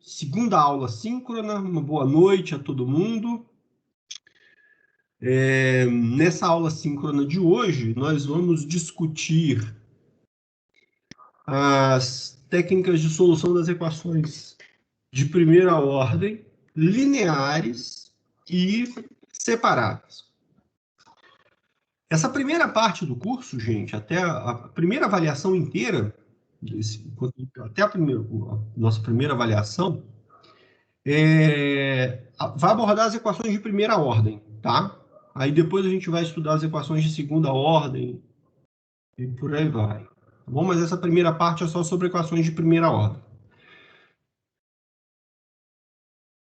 segunda aula síncrona. Uma boa noite a todo mundo. Nessa aula síncrona de hoje, nós vamos discutir as técnicas de solução das equações de primeira ordem, lineares e separáveis. Essa primeira parte do curso, gente, até a primeira avaliação inteira, até a nossa primeira avaliação, vai abordar as equações de primeira ordem, tá? Aí depois a gente vai estudar as equações de segunda ordem e por aí vai. Tá bom? Mas essa primeira parte é só sobre equações de primeira ordem.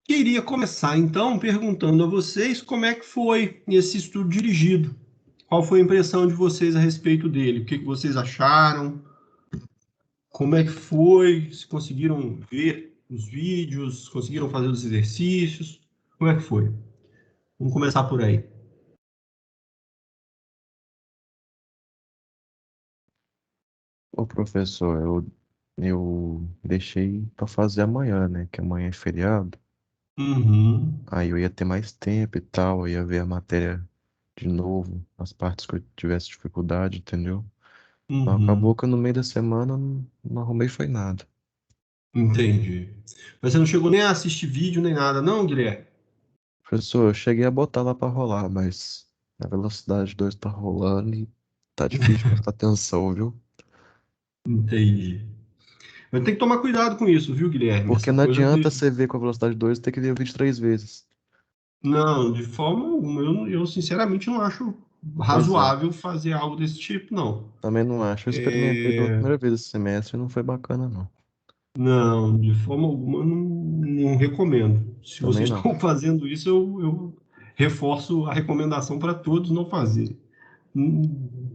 Queria começar, então, perguntando a vocês como é que foi esse estudo dirigido. Qual foi a impressão de vocês a respeito dele? O que vocês acharam? Como é que foi? Se conseguiram ver os vídeos? Conseguiram fazer os exercícios? Como é que foi? Vamos começar por aí. Ô, professor, eu deixei para fazer amanhã, né? Que amanhã é feriado. Uhum. Aí eu ia ter mais tempo e tal, eu ia ver a matéria de novo, as partes que eu tivesse dificuldade, entendeu? Então acabou Uhum. que no meio da semana não arrumei foi nada. Entendi. Mas você não chegou nem a assistir vídeo nem nada, não, Guilherme? Professor, eu cheguei a botar lá para rolar, mas a velocidade 2 tá rolando e tá difícil de prestar atenção, viu? Entendi. Mas tem que tomar cuidado com isso, viu, Guilherme? Porque Essa não coisa adianta de... você ver com a velocidade 2 e ter que ver o vídeo 3 vezes. Não, de forma alguma. Eu sinceramente não acho Pois é. razoável fazer algo desse tipo, não. Também não acho. Eu experimentei pela primeira vez esse semestre e não foi bacana, não. Não, de forma alguma não recomendo. Se Também vocês não. estão fazendo isso, eu reforço a recomendação para todos não fazerem.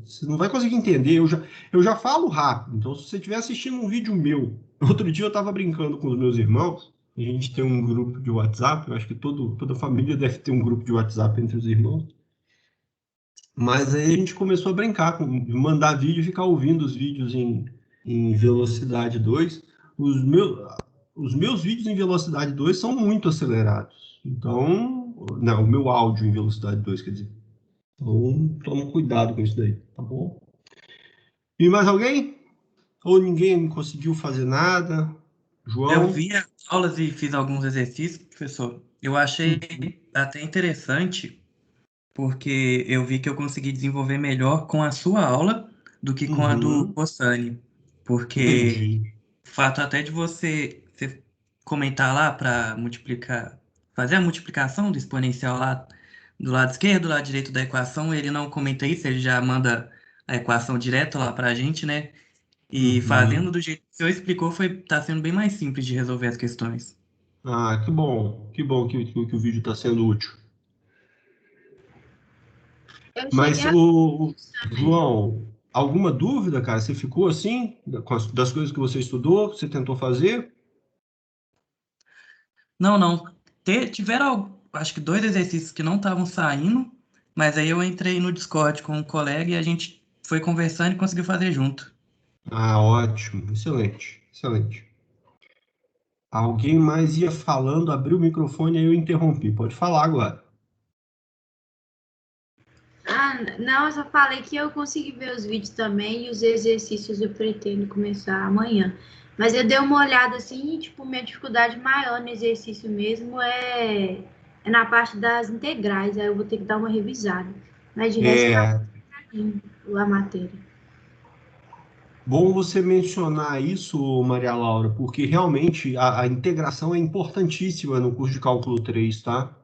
Você não vai conseguir entender. Eu já falo rápido. Então, se você estiver assistindo um vídeo meu, outro dia eu estava brincando com os meus irmãos. A gente tem um grupo de WhatsApp. Eu acho que toda família deve ter um grupo de WhatsApp entre os irmãos. Mas aí a gente começou a brincar, mandar vídeo e ficar ouvindo os vídeos em velocidade 2. Os meus, os meus vídeos em velocidade 2 são muito acelerados. Então, não, o meu áudio em velocidade 2, quer dizer. Então, toma cuidado com isso daí, tá bom? E mais alguém? Ou ninguém conseguiu fazer nada? Eu João? vi as aulas e fiz alguns exercícios, professor. Eu achei Uhum. até interessante, porque eu vi que eu consegui desenvolver melhor com a sua aula do que com a do Uhum. Possani. Porque Entendi. o fato até de você comentar lá para multiplicar, fazer a multiplicação do exponencial lá do lado esquerdo, do lado direito da equação, ele não comenta isso, ele já manda a equação direto lá para a gente, né? E fazendo Uhum. do jeito que o senhor explicou, tá sendo bem mais simples de resolver as questões. Ah, que bom. Que bom que o vídeo está sendo útil. Eu cheguei Mas, a o também. João, alguma dúvida, cara? Você ficou assim, das coisas que você estudou, que você tentou fazer? Não, não. Tiveram, acho que dois exercícios que não estavam saindo, mas aí eu entrei no Discord com um colega e a gente foi conversando e conseguiu fazer junto. Ah, ótimo. Excelente, excelente. Alguém mais ia falando, abriu o microfone e eu interrompi. Pode falar agora. Ah, não, eu só falei que eu consegui ver os vídeos também e os exercícios eu pretendo começar amanhã. Mas eu dei uma olhada assim e, tipo, minha dificuldade maior no exercício mesmo é na parte das integrais. Aí eu vou ter que dar uma revisada. Mas de resto tá É bem a matéria. bom você mencionar isso, Maria Laura, porque realmente a integração é importantíssima no curso de cálculo 3, tá?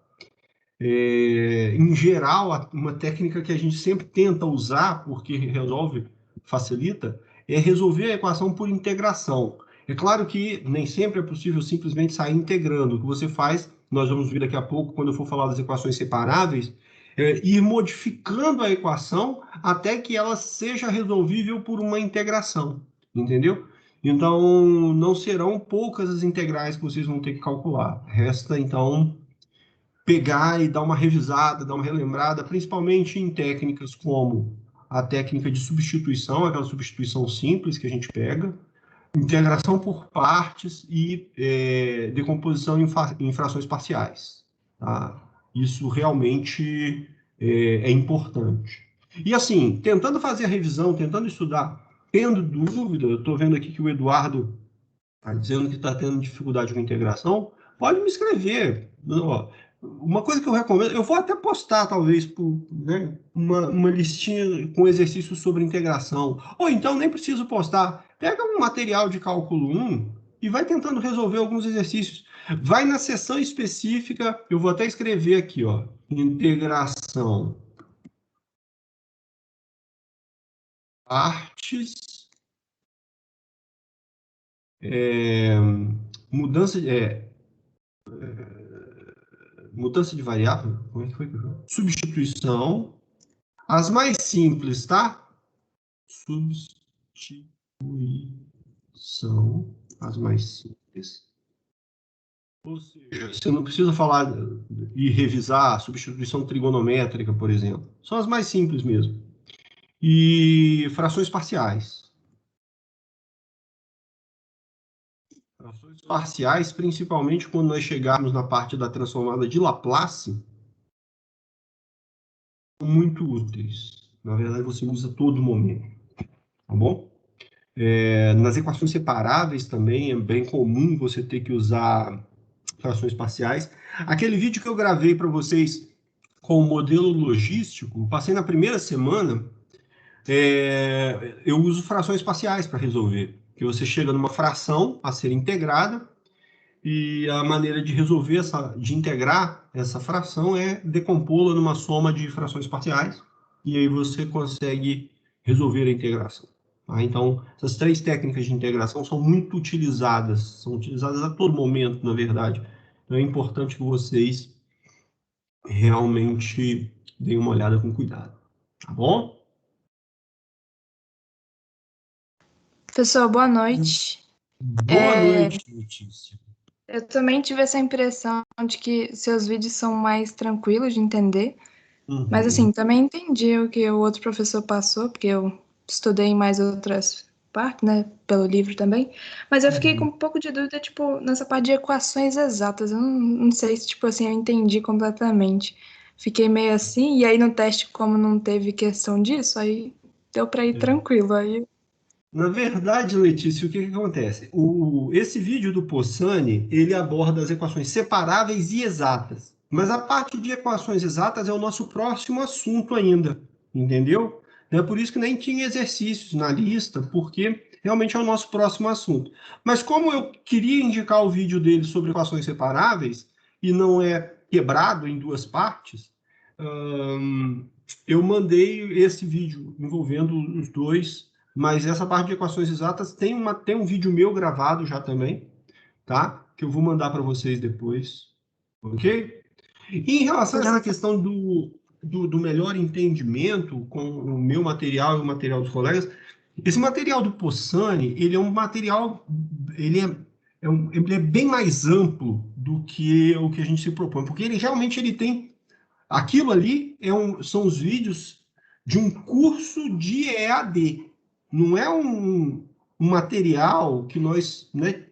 Em geral, uma técnica que a gente sempre tenta usar, porque resolve, facilita, é resolver a equação por integração. É claro que nem sempre é possível simplesmente sair integrando. O que você faz, nós vamos ver daqui a pouco, quando eu for falar das equações separáveis, ir modificando a equação até que ela seja resolvível por uma integração, entendeu? Então, não serão poucas as integrais que vocês vão ter que calcular. Resta, então, pegar e dar uma revisada, dar uma relembrada, principalmente em técnicas como a técnica de substituição, aquela substituição simples que a gente pega, integração por partes e decomposição em frações parciais. Tá? Isso realmente é importante. E assim, tentando fazer a revisão, tentando estudar, tendo dúvida, eu estou vendo aqui que o Eduardo está dizendo que está tendo dificuldade com integração, pode me escrever. Uma coisa que eu recomendo, eu vou até postar, talvez, né, uma listinha com exercícios sobre integração. Ou então, nem preciso postar. Pega um material de cálculo 1 e vai tentando resolver alguns exercícios. Vai na seção específica, eu vou até escrever aqui, ó, integração. Partes. Mudança de variável, como é que foi? Substituição. As mais simples, tá? Substituição, as mais simples. Ou seja, você não precisa falar e revisar a substituição trigonométrica, por exemplo. São as mais simples mesmo. E frações parciais. Frações parciais, principalmente quando nós chegarmos na parte da transformada de Laplace, são muito úteis. Na verdade, você usa todo momento. Tá bom? Nas equações separáveis também é bem comum você ter que usar frações parciais. Aquele vídeo que eu gravei para vocês com o modelo logístico, passei na primeira semana, eu uso frações parciais para resolver. Que você chega numa fração a ser integrada e a maneira de resolver de integrar essa fração é decompô-la numa soma de frações parciais e aí você consegue resolver a integração. Tá? Então, essas três técnicas de integração são muito utilizadas, são utilizadas a todo momento, na verdade. Então, é importante que vocês realmente deem uma olhada com cuidado. Tá bom? Professor, boa noite. Boa noite, Letícia. Eu também tive essa impressão de que seus vídeos são mais tranquilos de entender. Uhum. Mas, assim, também entendi o que o outro professor passou, porque eu estudei em mais outras partes, né, pelo livro também. Mas eu fiquei com um pouco de dúvida, tipo, nessa parte de equações exatas. Eu não sei se, tipo assim, eu entendi completamente. Fiquei meio assim, e aí no teste, como não teve questão disso, aí deu para ir tranquilo. Aí Na verdade, Letícia, o que acontece? Esse vídeo do Possani, ele aborda as equações separáveis e exatas. Mas a parte de equações exatas é o nosso próximo assunto ainda, entendeu? É por isso que nem tinha exercícios na lista, porque realmente é o nosso próximo assunto. Mas como eu queria indicar o vídeo dele sobre equações separáveis, e não é quebrado em duas partes, eu mandei esse vídeo envolvendo os dois. Mas essa parte de equações exatas tem um vídeo meu gravado já também, tá? Que eu vou mandar para vocês depois, ok? E em relação a essa questão do melhor entendimento com o meu material e o material dos colegas, esse material do Possani, ele é um material, ele é bem mais amplo do que o que a gente se propõe, porque ele realmente tem, aquilo ali são os vídeos de um curso de EAD. Não é um material que nós, né,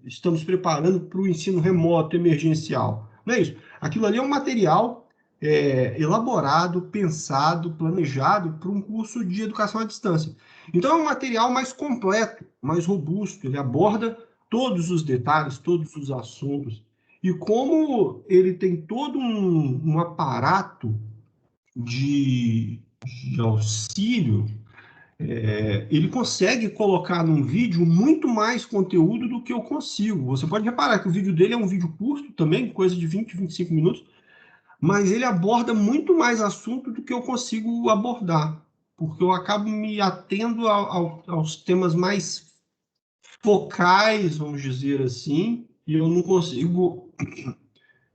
estamos preparando para o ensino remoto emergencial. Não é isso. Aquilo ali é um material elaborado, pensado, planejado para um curso de educação à distância. Então, é um material mais completo, mais robusto. Ele aborda todos os detalhes, todos os assuntos. E como ele tem todo um aparato de auxílio, ele consegue colocar num vídeo muito mais conteúdo do que eu consigo. Você pode reparar que o vídeo dele é um vídeo curto também, coisa de 20, 25 minutos, mas ele aborda muito mais assunto do que eu consigo abordar, porque eu acabo me atendo aos temas mais focais, vamos dizer assim, e eu não consigo...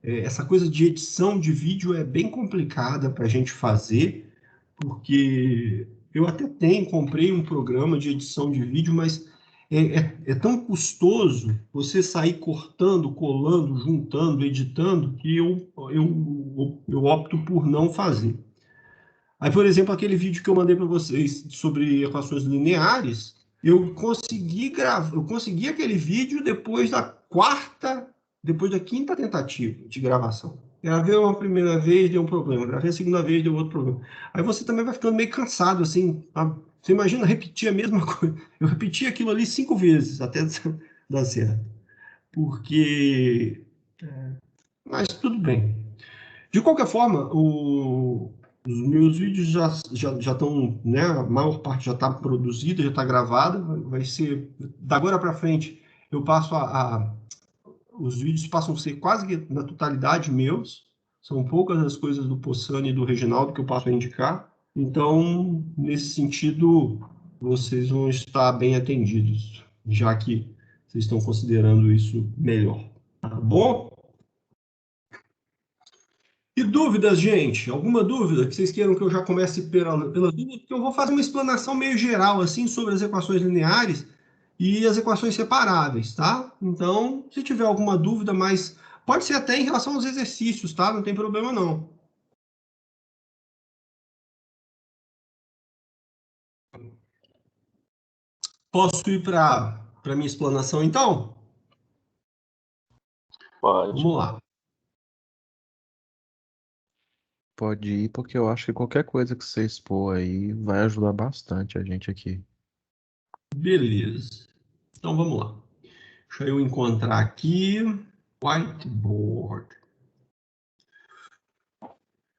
Essa coisa de edição de vídeo é bem complicada para a gente fazer, porque eu até comprei um programa de edição de vídeo, mas é tão custoso você sair cortando, colando, juntando, editando, que eu opto por não fazer. Aí, por exemplo, aquele vídeo que eu mandei para vocês sobre equações lineares, eu consegui aquele vídeo depois da quinta tentativa de gravação. Gravei uma primeira vez, deu um problema. Gravei a segunda vez, deu outro problema. Aí você também vai ficando meio cansado, assim. Sabe? Você imagina repetir a mesma coisa. Eu repeti aquilo ali 5 vezes até dar certo. Porque... Mas tudo bem. De qualquer forma, os meus vídeos já estão, né? A maior parte já está produzida, já está gravada. Vai ser... Da agora para frente, eu passo os vídeos passam a ser quase que na totalidade meus. São poucas as coisas do Possani e do Reginaldo que eu passo a indicar. Então, nesse sentido, vocês vão estar bem atendidos, já que vocês estão considerando isso melhor. Tá bom? E dúvidas, gente? Alguma dúvida que vocês queiram que eu já comece pela dúvida? Porque eu vou fazer uma explanação meio geral assim sobre as equações lineares e as equações separáveis, tá? Então, se tiver alguma dúvida, mas pode ser até em relação aos exercícios, tá? Não tem problema não. Posso ir para a minha explanação, então? Pode. Vamos lá. Pode ir, porque eu acho que qualquer coisa que você expor aí vai ajudar bastante a gente aqui. Beleza. Então, vamos lá. Deixa eu encontrar aqui whiteboard.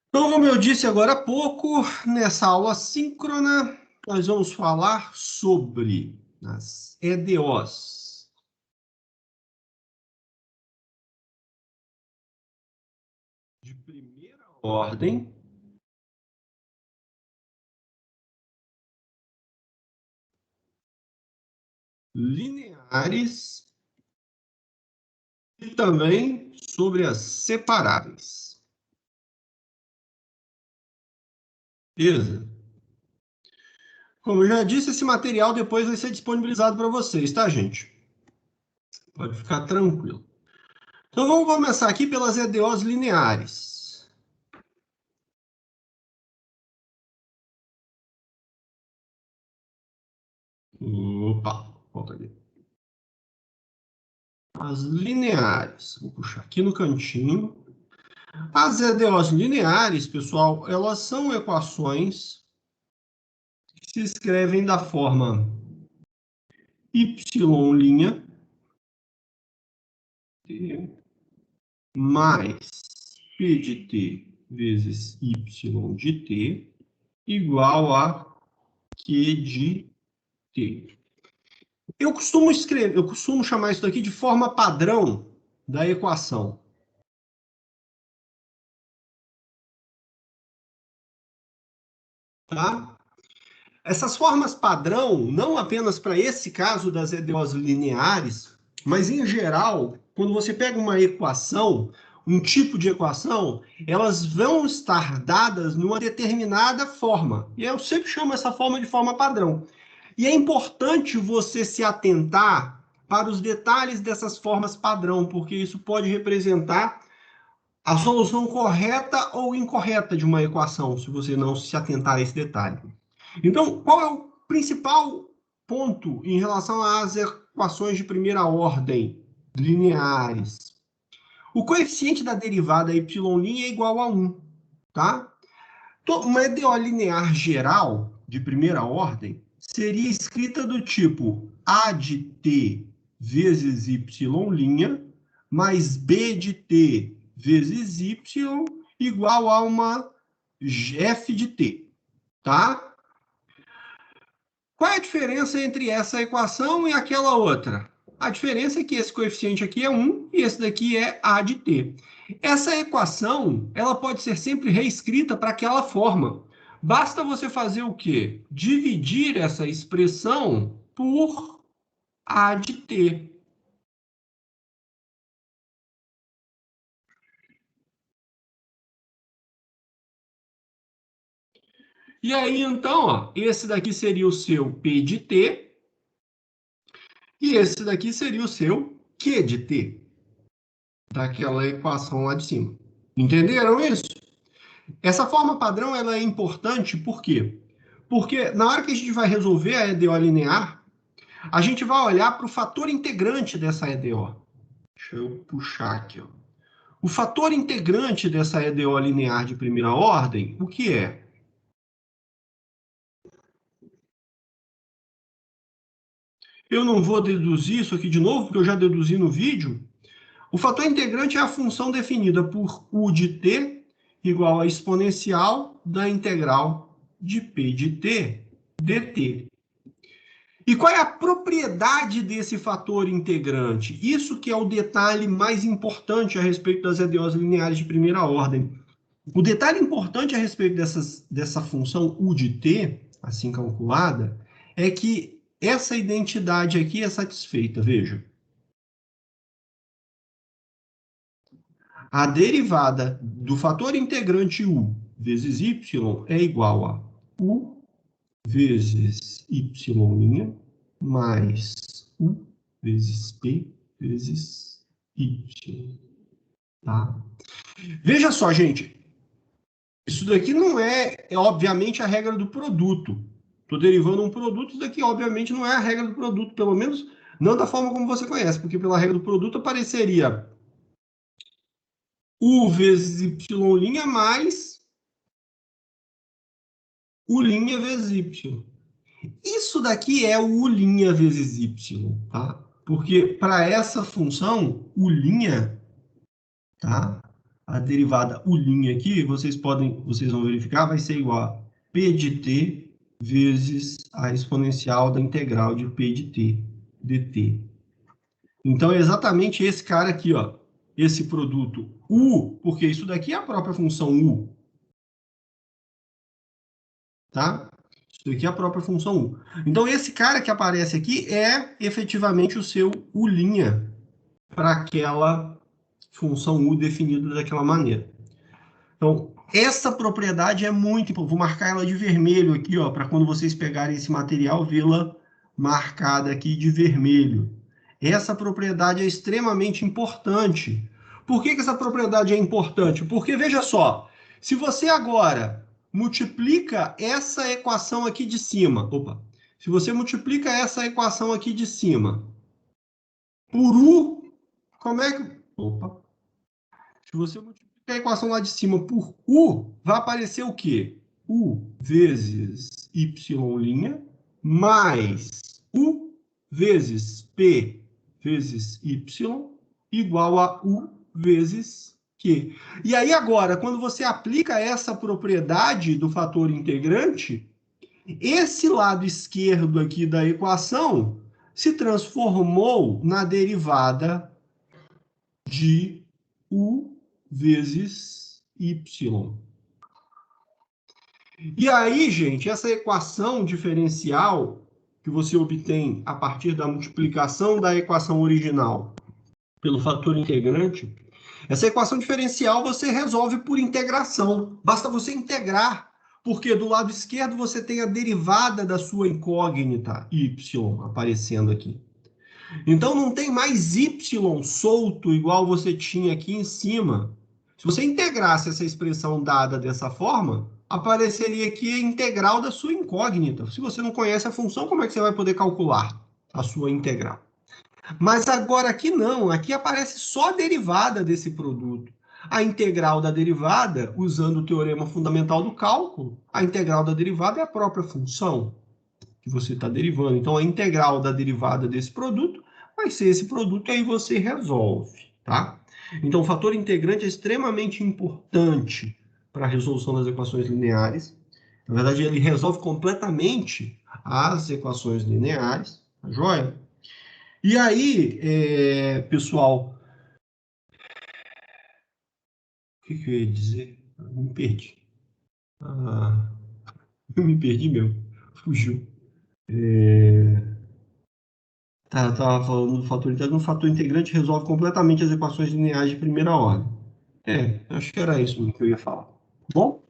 Então, como eu disse agora há pouco, nessa aula síncrona, nós vamos falar sobre as EDOs. De primeira ordem. Lineares. E também sobre as separáveis. Beleza? Como eu já disse, esse material depois vai ser disponibilizado para vocês, tá, gente? Pode ficar tranquilo. Então, vamos começar aqui pelas EDOs lineares. Opa, volta ali. As lineares. Vou puxar aqui no cantinho. As EDOs lineares, pessoal, elas são equações que se escrevem da forma y' mais p de t vezes y de t igual a q de t. Eu costumo chamar isso daqui de forma padrão da equação. Tá? Essas formas padrão, não apenas para esse caso das EDOs lineares, mas em geral, quando você pega uma equação, um tipo de equação, elas vão estar dadas numa determinada forma. E eu sempre chamo essa forma de forma padrão. E é importante você se atentar para os detalhes dessas formas padrão, porque isso pode representar a solução correta ou incorreta de uma equação, se você não se atentar a esse detalhe. Então, qual é o principal ponto em relação às equações de primeira ordem lineares? O coeficiente da derivada y' é igual a 1, tá? Uma EDO linear geral de primeira ordem seria escrita do tipo a de t vezes y' mais b de t vezes y igual a uma f de t, tá? Qual é a diferença entre essa equação e aquela outra? A diferença é que esse coeficiente aqui é 1 e esse daqui é a de t. Essa equação, ela pode ser sempre reescrita para aquela forma. Basta você fazer o quê? Dividir essa expressão por a de t. E aí, então, ó, esse daqui seria o seu p de t e esse daqui seria o seu q de t, daquela equação lá de cima. Entenderam isso? Essa forma padrão ela é importante por quê? Porque na hora que a gente vai resolver a EDO linear, A gente vai olhar para o fator integrante dessa EDO. Deixa eu puxar aqui. Ó. O fator integrante dessa EDO linear de primeira ordem, o que é? Eu não vou deduzir isso aqui de novo, porque eu já deduzi no vídeo. O fator integrante é a função definida por U de t igual a exponencial da integral de P de t dt. E qual é a propriedade desse fator integrante? Isso que é o detalhe mais importante a respeito das EDOs lineares de primeira ordem. O detalhe importante a respeito dessa função U de t, assim calculada, é que essa identidade aqui é satisfeita. Veja. A derivada do fator integrante U vezes Y é igual a U vezes Y' mais U vezes P vezes Y. Tá? Veja só, gente. Isso daqui não é, obviamente, a regra do produto. Estou derivando um produto, isso daqui, obviamente, não é a regra do produto, pelo menos não da forma como você conhece, porque pela regra do produto apareceria U vezes Y' mais U' vezes Y. Isso daqui é o U' vezes Y, tá? Porque para essa função, U', tá? A derivada U' aqui, vocês vão verificar, vai ser igual a P de t vezes a exponencial da integral de P de t dt. Então, é exatamente esse cara aqui, ó. Esse produto U, porque isso daqui é a própria função U. Tá? Isso daqui é a própria função U. Então, esse cara que aparece aqui é efetivamente o seu U' para aquela função U definida daquela maneira. Então, essa propriedade é muito importante. Vou marcar ela de vermelho aqui, ó, para quando vocês pegarem esse material, vê-la marcada aqui de vermelho. Essa propriedade é extremamente importante. Por que essa propriedade é importante? Porque, veja só, se você agora multiplica essa equação aqui de cima, se você multiplica essa equação aqui de cima por U, como é que... Se você multiplicar a equação lá de cima por U, vai aparecer o quê? U vezes Y' mais U vezes P vezes Y igual a U vezes Q. E aí agora, quando você aplica essa propriedade do fator integrante, esse lado esquerdo aqui da equação se transformou na derivada de U vezes Y. E aí, gente, essa equação diferencial que você obtém a partir da multiplicação da equação original pelo fator integrante, essa equação diferencial você resolve por integração. Basta você integrar, porque do lado esquerdo você tem a derivada da sua incógnita, y, aparecendo aqui. Então, não tem mais y solto igual você tinha aqui em cima. Se você integrasse essa expressão dada dessa forma, apareceria aqui a integral da sua incógnita. Se você não conhece a função, como é que você vai poder calcular a sua integral? Mas agora aqui não, aqui aparece só a derivada desse produto. A integral da derivada, usando o teorema fundamental do cálculo, a integral da derivada é a própria função que você está derivando. Então, a integral da derivada desse produto vai ser esse produto e aí você resolve, tá? Então, o fator integrante é extremamente importante para a resolução das equações lineares. Na verdade, ele resolve completamente as equações lineares, tá joia? E aí, pessoal, o que eu ia dizer? Me perdi. Eu me perdi mesmo. Fugiu. Tá, estava falando do fator integrante. O fator integrante resolve completamente as equações lineares de primeira ordem. Acho que era isso que eu ia falar. Bom?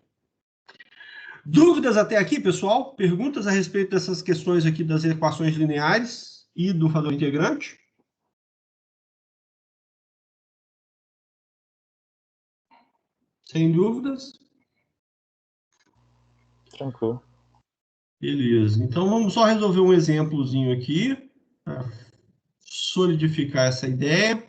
Dúvidas até aqui, pessoal? Perguntas a respeito dessas questões aqui das equações lineares e do fator integrante? Sem dúvidas? Tranquilo. Beleza. Então, vamos só resolver um exemplozinho aqui. para solidificar essa ideia.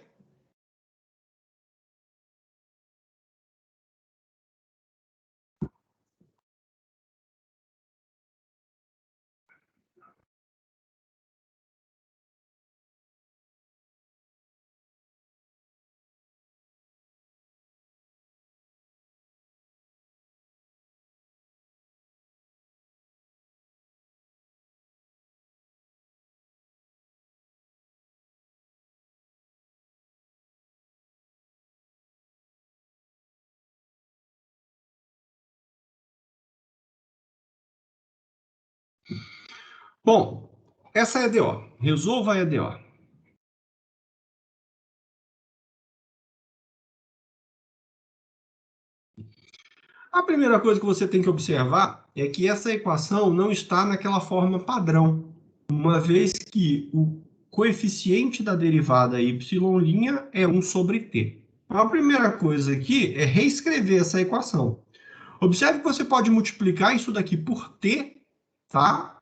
Bom, essa é a EDO. Resolva a EDO. A primeira coisa que você tem que observar é que essa equação não está naquela forma padrão, uma vez que o coeficiente da derivada y' é 1 sobre t. Então, a primeira coisa aqui é reescrever essa equação. Observe que você pode multiplicar isso daqui por t, tá?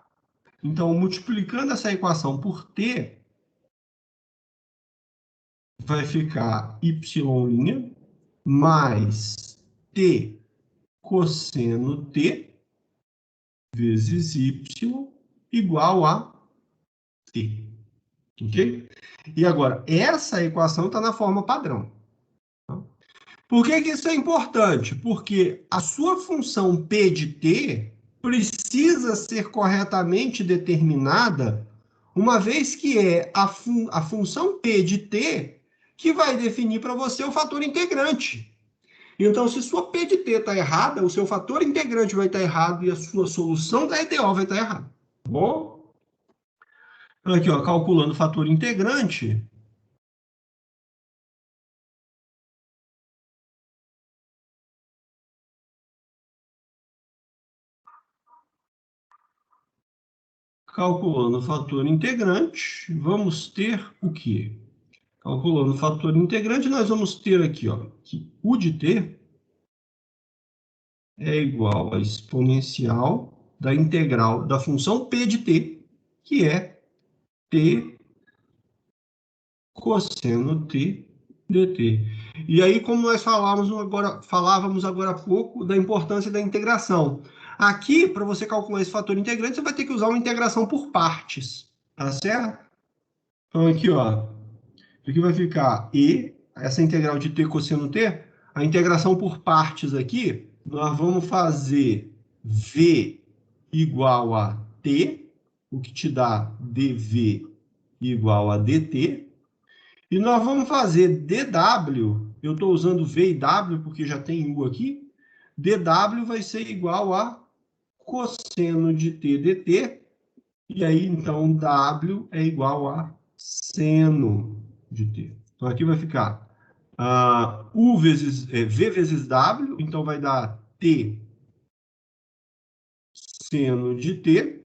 Então, multiplicando essa equação por t, vai ficar y' mais t cosseno t vezes y igual a t. Ok? E agora, essa equação está na forma padrão. Por que que isso é importante? Porque a sua função p de t precisa ser corretamente determinada, uma vez que é a função p de t que vai definir para você o fator integrante. Então, se sua P de t está errada, o seu fator integrante vai estar errado e a sua solução da EDO vai estar errada. Tá bom? Aqui, ó, calculando o fator integrante. Calculando o fator integrante, vamos ter o quê? Calculando o fator integrante, nós vamos ter aqui, ó, que U de t é igual a exponencial da integral da função P de t, que é t cosseno t dt. E aí, como nós falávamos agora há pouco, da importância da integração. Aqui, para você calcular esse fator integrante, você vai ter que usar uma integração por partes, tá certo? Então, aqui, ó, aqui vai ficar essa integral de t cosseno t, a integração por partes aqui, nós vamos fazer v igual a t, o que te dá dv igual a dt, e nós vamos fazer dw, eu estou usando v e w porque já tem u aqui, dw vai ser igual a cosseno de t dt, e aí então w é igual a seno de t. Então aqui vai ficar v vezes w, então vai dar t seno de t,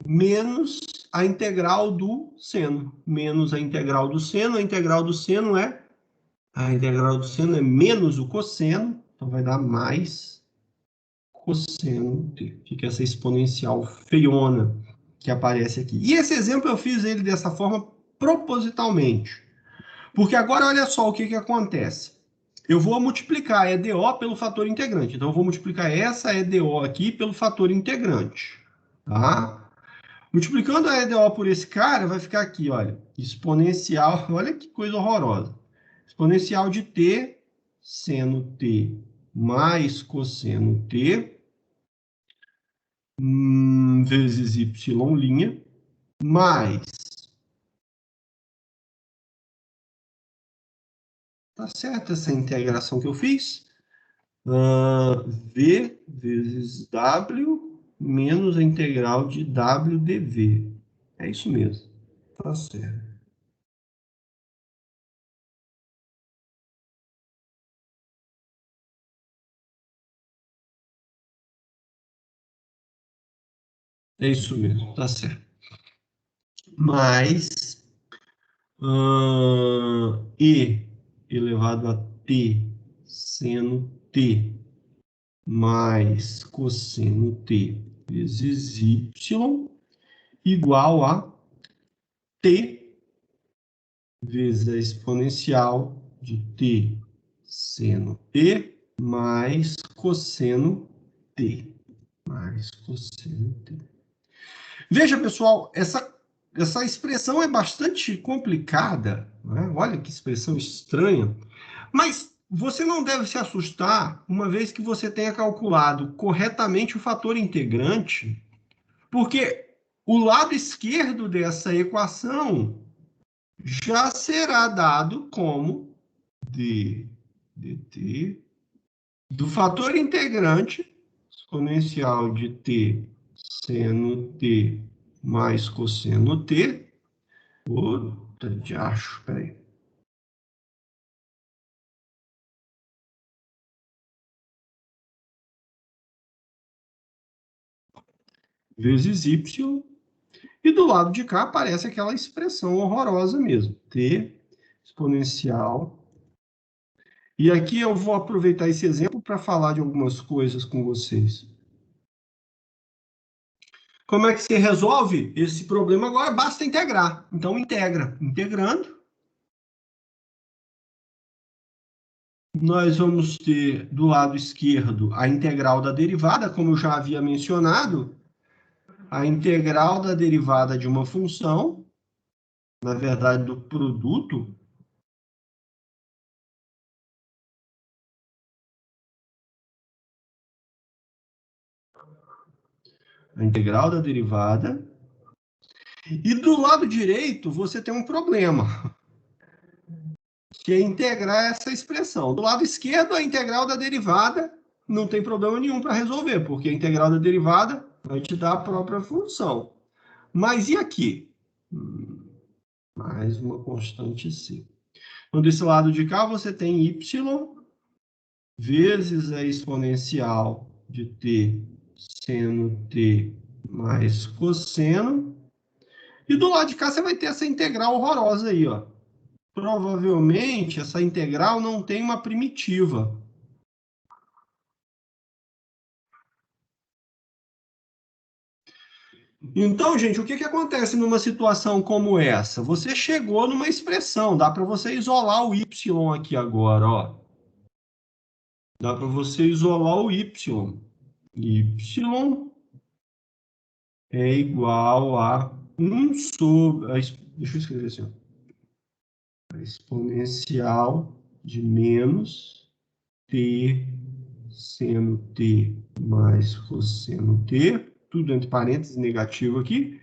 menos a integral do seno. Menos a integral do seno. A integral do seno é menos o cosseno. Então, vai dar mais cosseno t. Fica essa exponencial feiona que aparece aqui. E esse exemplo eu fiz ele dessa forma propositalmente. Porque agora, olha só o que acontece. Eu vou multiplicar a EDO pelo fator integrante. Então, eu vou multiplicar essa EDO aqui pelo fator integrante. Tá? Multiplicando a EDO por esse cara, vai ficar aqui, olha, exponencial, olha que coisa horrorosa. Exponencial de t, seno t mais cosseno t, vezes y', mais, tá certo essa integração que eu fiz? V vezes w menos a integral de w dv. É isso mesmo. Tá certo. É isso mesmo, tá certo. Mais e elevado a t seno t mais cosseno t vezes y igual a t vezes a exponencial de t seno t mais cosseno t. Mais cosseno t. Veja, pessoal, essa expressão é bastante complicada, né? Olha que expressão estranha, mas você não deve se assustar uma vez que você tenha calculado corretamente o fator integrante, porque o lado esquerdo dessa equação já será dado como dt do fator integrante exponencial de t seno t mais cosseno t. Puta de acho, peraí. Vezes y. E do lado de cá aparece aquela expressão horrorosa mesmo. T exponencial. E aqui eu vou aproveitar esse exemplo para falar de algumas coisas com vocês. Como é que se resolve esse problema agora? Basta integrar. Então, integra. Integrando, nós vamos ter do lado esquerdo a integral da derivada, como eu já havia mencionado, a integral da derivada de uma função, na verdade, do produto, a integral da derivada. E do lado direito, você tem um problema, que é integrar essa expressão. Do lado esquerdo, a integral da derivada não tem problema nenhum para resolver, porque a integral da derivada vai te dar a própria função. Mas e aqui? Mais uma constante c. Então, desse lado de cá, você tem y vezes a exponencial de t seno t mais cosseno. E do lado de cá, você vai ter essa integral horrorosa aí, ó. Provavelmente, essa integral não tem uma primitiva. Então, gente, o que acontece numa situação como essa? Você chegou numa expressão, dá para você isolar o y aqui agora, ó. Dá para você isolar o y. Y é igual a 1 sobre... Deixa eu escrever assim, ó. A exponencial de menos t seno t mais cosseno t, tudo entre parênteses negativo aqui,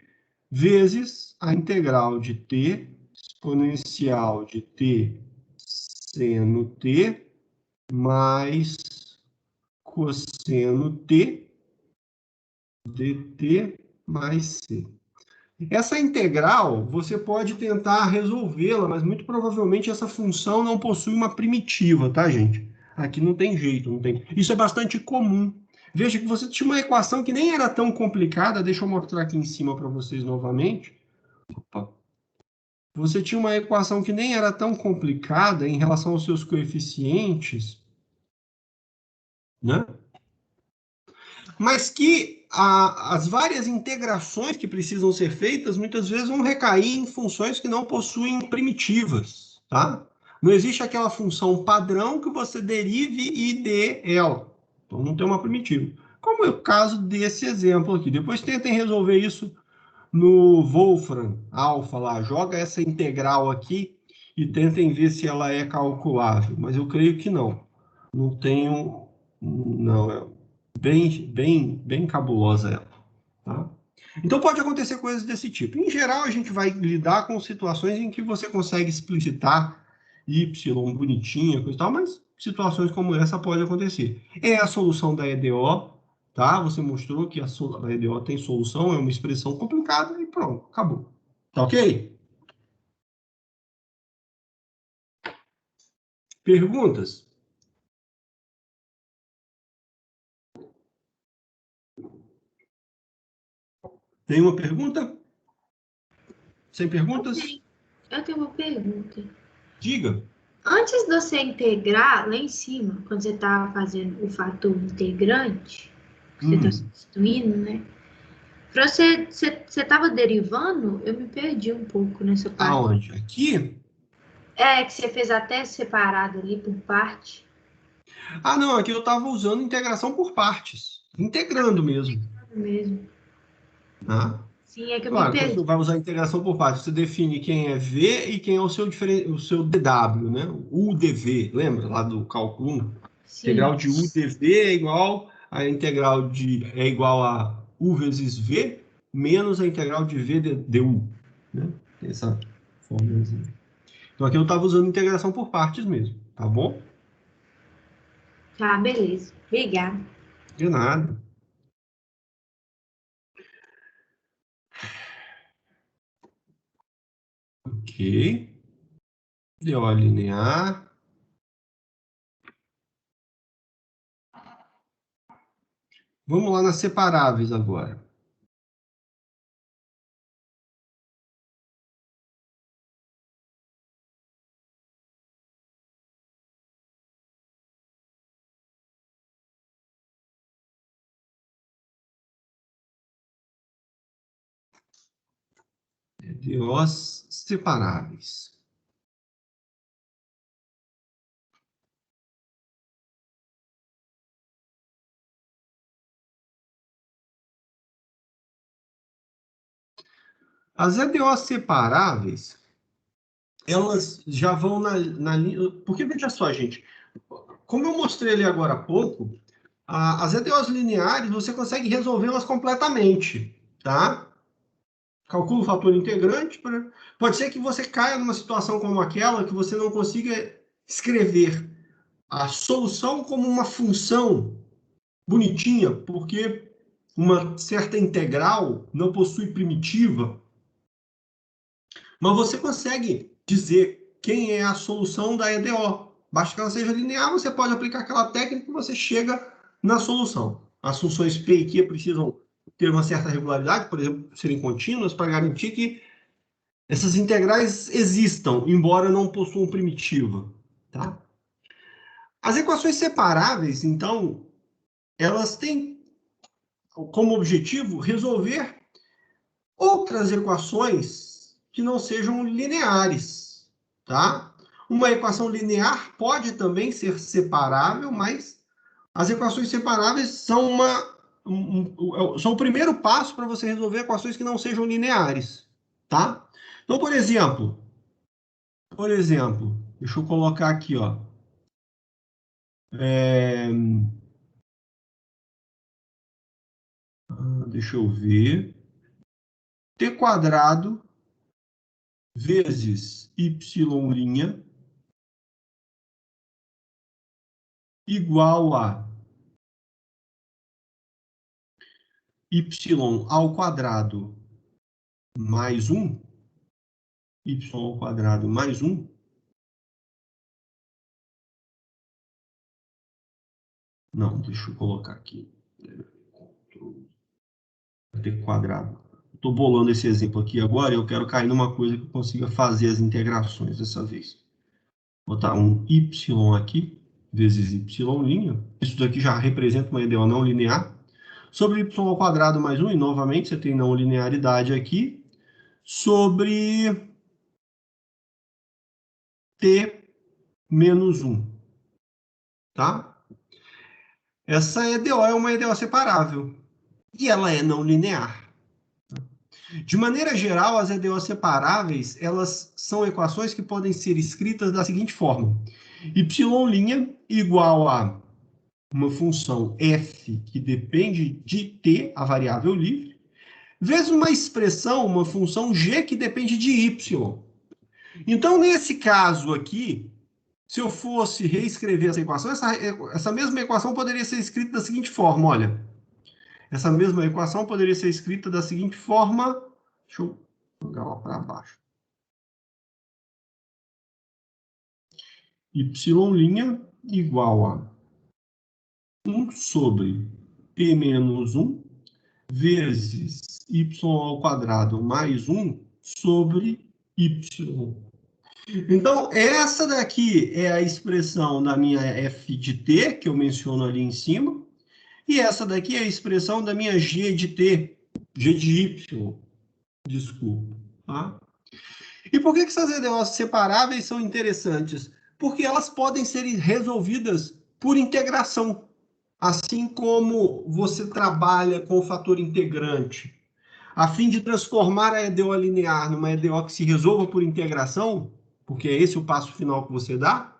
vezes a integral de t exponencial de t seno t mais cosseno t dt mais c. Essa integral, você pode tentar resolvê-la, mas muito provavelmente essa função não possui uma primitiva, tá, gente? Aqui não tem jeito, não tem. Isso é bastante comum. Veja que você tinha uma equação que nem era tão complicada, deixa eu mostrar aqui em cima para vocês novamente. Opa. Você tinha uma equação que nem era tão complicada em relação aos seus coeficientes, né? Mas que as várias integrações que precisam ser feitas, muitas vezes vão recair em funções que não possuem primitivas, tá? Não existe aquela função padrão que você derive e dê ela. Então, não tem uma primitiva. Como é o caso desse exemplo aqui. Depois tentem resolver isso no Wolfram Alpha lá. Joga essa integral aqui e tentem ver se ela é calculável. Mas eu creio que não. Não tenho... Não, é bem cabulosa ela. Tá? Então, pode acontecer coisas desse tipo. Em geral, a gente vai lidar com situações em que você consegue explicitar y bonitinha, coisa e tal, mas situações como essa pode acontecer. É a solução da EDO, tá? Você mostrou que a EDO tem solução, é uma expressão complicada e pronto, acabou. Tá ok? Perguntas? Tem uma pergunta? Sem perguntas? Eu tenho uma pergunta. Diga. Antes de você integrar, lá em cima, quando você estava fazendo o fator integrante, que você está substituindo, né? Você estava derivando? Eu me perdi um pouco nessa parte. Aonde? Aqui? É, que você fez até separado ali por parte. Ah, não, aqui eu estava usando integração por partes. Integrando mesmo. Mesmo. Tá? Sim, é que eu me Claro, quando perdi. você vai usar integração por partes, você define quem é V e quem é o seu DW, né? O UDV, lembra lá do cálculo 1? Sim. Integral de UDV é igual a integral é igual a U vezes V menos a integral de V du, né? Tem essa formulazinha. Então aqui eu estava usando integração por partes mesmo, tá bom? Tá, beleza. Obrigada. De nada. Ok. DO linear. Vamos lá nas separáveis agora. DOs separáveis. As EDOs separáveis, elas já vão na linha... Porque, veja só, gente, como eu mostrei ali agora há pouco, as EDOs lineares, você consegue resolvê-las completamente, tá? Calcula o fator integrante. Pode ser que você caia numa situação como aquela, que você não consiga escrever a solução como uma função bonitinha, porque uma certa integral não possui primitiva, mas você consegue dizer quem é a solução da EDO. Basta que ela seja linear, você pode aplicar aquela técnica e você chega na solução. As funções P e Q precisam ter uma certa regularidade, por exemplo, serem contínuas, para garantir que essas integrais existam, embora não possuam primitiva. Tá? As equações separáveis, então, elas têm como objetivo resolver outras equações que não sejam lineares, tá? Uma equação linear pode também ser separável, mas as equações separáveis são são o primeiro passo para você resolver equações que não sejam lineares, tá? Então, por exemplo, deixa eu colocar aqui, ó. Deixa eu ver. T quadrado vezes y' igual a y ao quadrado mais 1, y ao quadrado mais 1, não, deixa eu colocar aqui, T quadrado. Estou bolando esse exemplo aqui agora e eu quero cair numa coisa que eu consiga fazer as integrações dessa vez. Vou botar um y aqui, vezes y', isso daqui já representa uma EDO não linear, sobre y ao quadrado mais 1, e novamente você tem não linearidade aqui, sobre t menos 1, tá? Essa EDO é uma EDO separável, e ela é não linear. De maneira geral, as EDOs separáveis, elas são equações que podem ser escritas da seguinte forma: y' igual a uma função f que depende de t, a variável livre, vezes uma expressão, uma função g que depende de y. Então, nesse caso aqui, se eu fosse reescrever essa equação, essa mesma equação poderia ser escrita da seguinte forma, olha. Essa mesma equação poderia ser escrita da seguinte forma, deixa eu jogar lá para baixo. Y' igual a 1 sobre p menos 1 vezes y ao quadrado mais 1 sobre y. Então, essa daqui é a expressão da minha f de t, que eu menciono ali em cima, e essa daqui é a expressão da minha g de t, G de Y, desculpa. Tá? E por que essas EDOs separáveis são interessantes? Porque elas podem ser resolvidas por integração. Assim como você trabalha com o fator integrante, a fim de transformar a EDO linear numa EDO que se resolva por integração, porque é esse o passo final que você dá,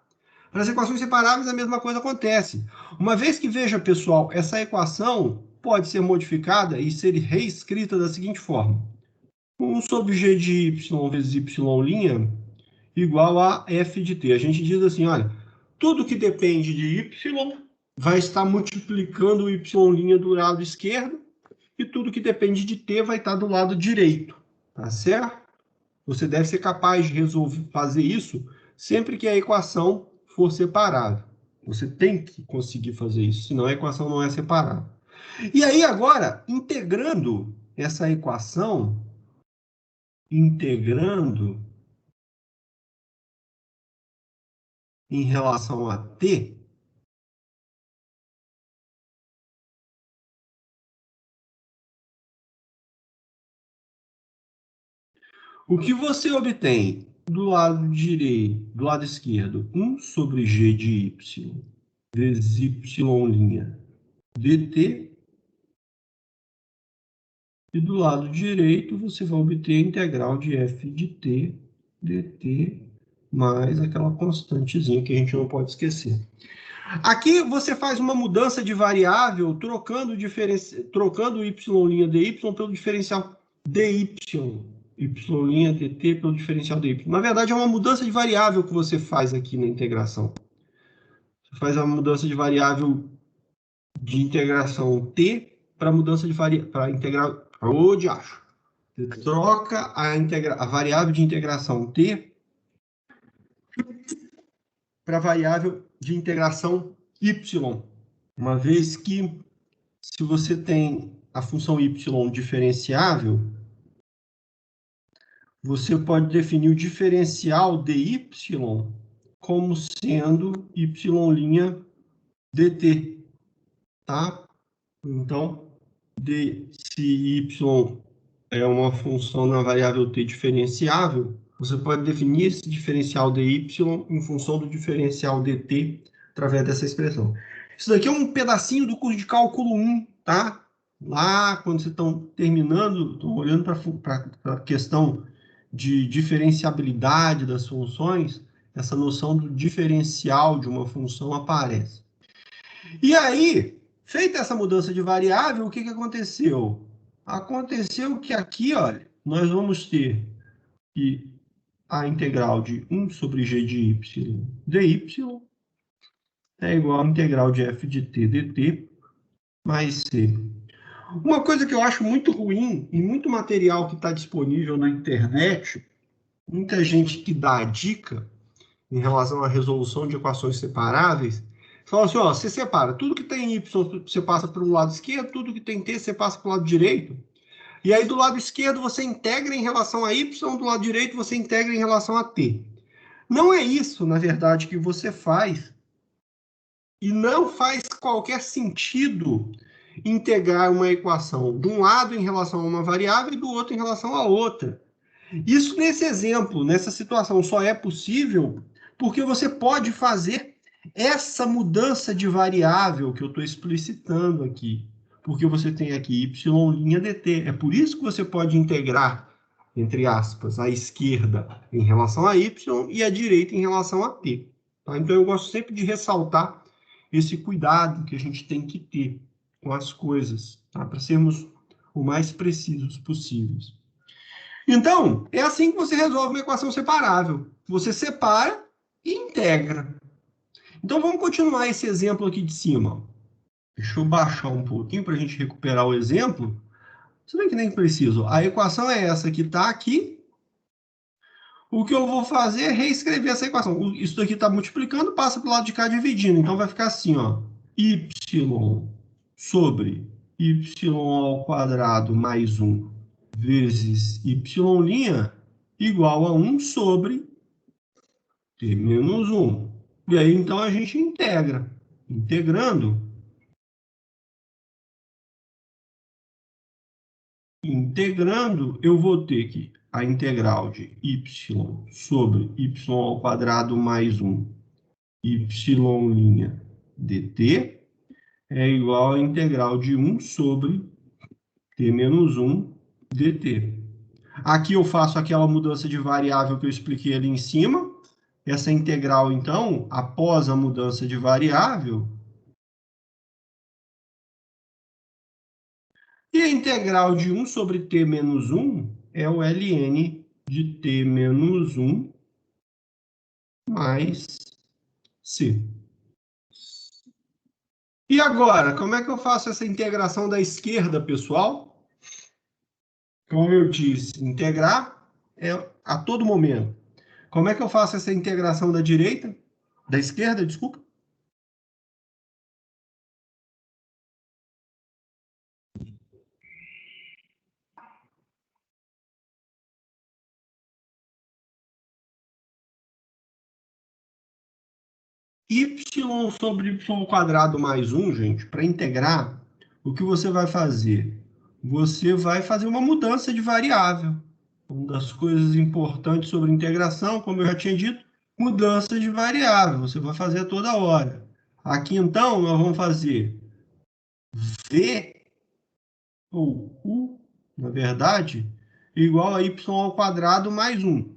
para as equações separáveis a mesma coisa acontece. Uma vez que, veja, pessoal, essa equação pode ser modificada e ser reescrita da seguinte forma. 1 sobre g de y vezes y' igual a f de t. A gente diz assim, olha, tudo que depende de y vai estar multiplicando o y' do lado esquerdo e tudo que depende de t vai estar do lado direito, tá certo? Você deve ser capaz de resolver, fazer isso sempre que a equação for separável. Você tem que conseguir fazer isso, senão a equação não é separável. E aí agora, integrando essa equação, integrando em relação a t, o que você obtém do lado direito, do lado esquerdo, 1 sobre g de y vezes y' dt, e do lado direito você vai obter a integral de f de t dt mais aquela constantezinha que a gente não pode esquecer. Aqui você faz uma mudança de variável trocando o y' dy pelo diferencial dy, y' dt pelo diferencial dy. Na verdade, é uma mudança de variável que você faz aqui na integração. Você faz a mudança de variável de integração t para mudança de variável para integrar. Ô, diacho! Você troca a variável de integração t para a variável de integração y, uma vez que, se você tem a função y diferenciável, você pode definir o diferencial dy como sendo y' dt, tá? Então, se y é uma função na variável t diferenciável, você pode definir esse diferencial dy em função do diferencial dt através dessa expressão. Isso daqui é um pedacinho do curso de cálculo 1, tá? Lá, quando vocês estão terminando, estão olhando para a questão de diferenciabilidade das funções, essa noção do diferencial de uma função aparece. E aí, feita essa mudança de variável, o que aconteceu? Aconteceu que aqui, olha, nós vamos ter que a integral de 1 sobre g de y dy é igual à integral de f de t dt mais c. Uma coisa que eu acho muito ruim e muito material que está disponível na internet, muita gente que dá a dica em relação à resolução de equações separáveis, fala assim, ó, você separa, tudo que tem y você passa para o lado esquerdo, tudo que tem t você passa para o lado direito, e aí do lado esquerdo você integra em relação a y, do lado direito você integra em relação a t. Não é isso, na verdade, que você faz, e não faz qualquer sentido integrar uma equação de um lado em relação a uma variável e do outro em relação a outra. Isso nesse exemplo, nessa situação, só é possível porque você pode fazer essa mudança de variável que eu estou explicitando aqui. Porque você tem aqui y' dt. É por isso que você pode integrar, entre aspas, a esquerda em relação a y e a direita em relação a t. Tá? Então, eu gosto sempre de ressaltar esse cuidado que a gente tem que ter com as coisas, tá? Para sermos o mais precisos possíveis. Então, é assim que você resolve uma equação separável. Você separa e integra. Então, vamos continuar esse exemplo aqui de cima. Deixa eu baixar um pouquinho para a gente recuperar o exemplo. Se bem que nem preciso. A equação é essa que está aqui. O que eu vou fazer é reescrever essa equação. Isso daqui está multiplicando, passa para o lado de cá dividindo. Então, vai ficar assim, ó. Y sobre y² mais 1 vezes y' igual a 1 sobre t menos 1. E aí, então, a gente integra. Integrando, Integrando, eu vou ter que a integral de y sobre y ao quadrado mais 1 y' dt é igual à integral de 1 sobre t menos 1 dt. Aqui eu faço aquela mudança de variável que eu expliquei ali em cima. Essa integral, então, após a mudança de variável, e a integral de 1 sobre t menos 1 é o ln de t menos 1 mais c. E agora, como é que eu faço essa integração da esquerda, pessoal? Como eu disse, integrar é a todo momento. Como é que eu faço essa integração da direita? Da esquerda, desculpa. Y sobre y ao quadrado mais 1, gente, para integrar, o que você vai fazer? Você vai fazer uma mudança de variável. Uma das coisas importantes sobre integração, como eu já tinha dito, mudança de variável. Você vai fazer toda hora. Aqui, então, nós vamos fazer V, ou U, na verdade, igual a y ao quadrado mais 1.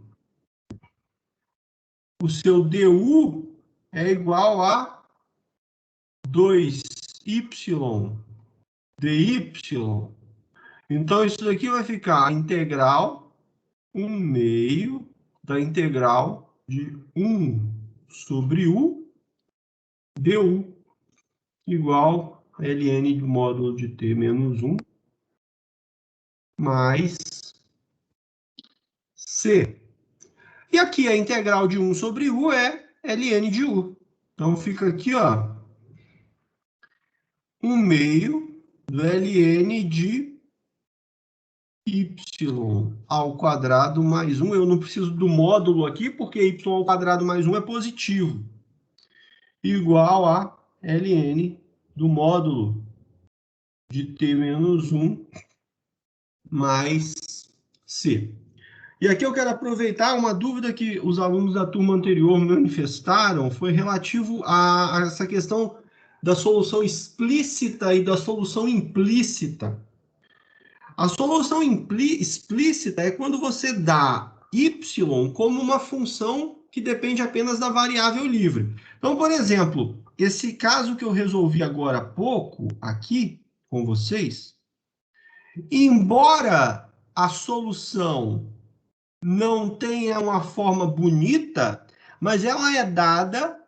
O seu DU é igual a 2y dy. Então, isso daqui vai ficar a integral 1/2 da integral de 1 sobre u du, igual a ln do módulo de t menos 1 mais c. E aqui a integral de 1 sobre u é ln de u. Então, fica aqui, ó, 1/2 do ln de y ao quadrado mais 1. Eu não preciso do módulo aqui, porque y ao quadrado mais 1 é positivo. Igual a ln do módulo de t menos 1 mais c. E aqui eu quero aproveitar uma dúvida que os alunos da turma anterior manifestaram, foi relativo a essa questão da solução explícita e da solução implícita. A solução explícita é quando você dá y como uma função que depende apenas da variável livre. Então, por exemplo, esse caso que eu resolvi agora há pouco, aqui, com vocês, embora a solução não tenha uma forma bonita, mas ela é dada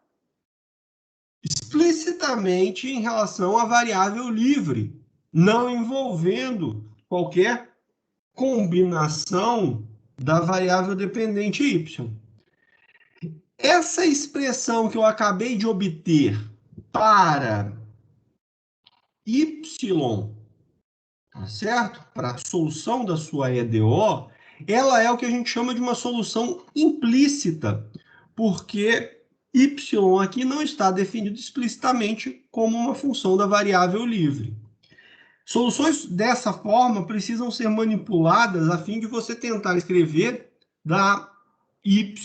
explicitamente em relação à variável livre, não envolvendo qualquer combinação da variável dependente y. Essa expressão que eu acabei de obter para y, tá certo? Para a solução da sua EDO, ela é o que a gente chama de uma solução implícita, porque y aqui não está definido explicitamente como uma função da variável livre. Soluções dessa forma precisam ser manipuladas a fim de você tentar escrever da y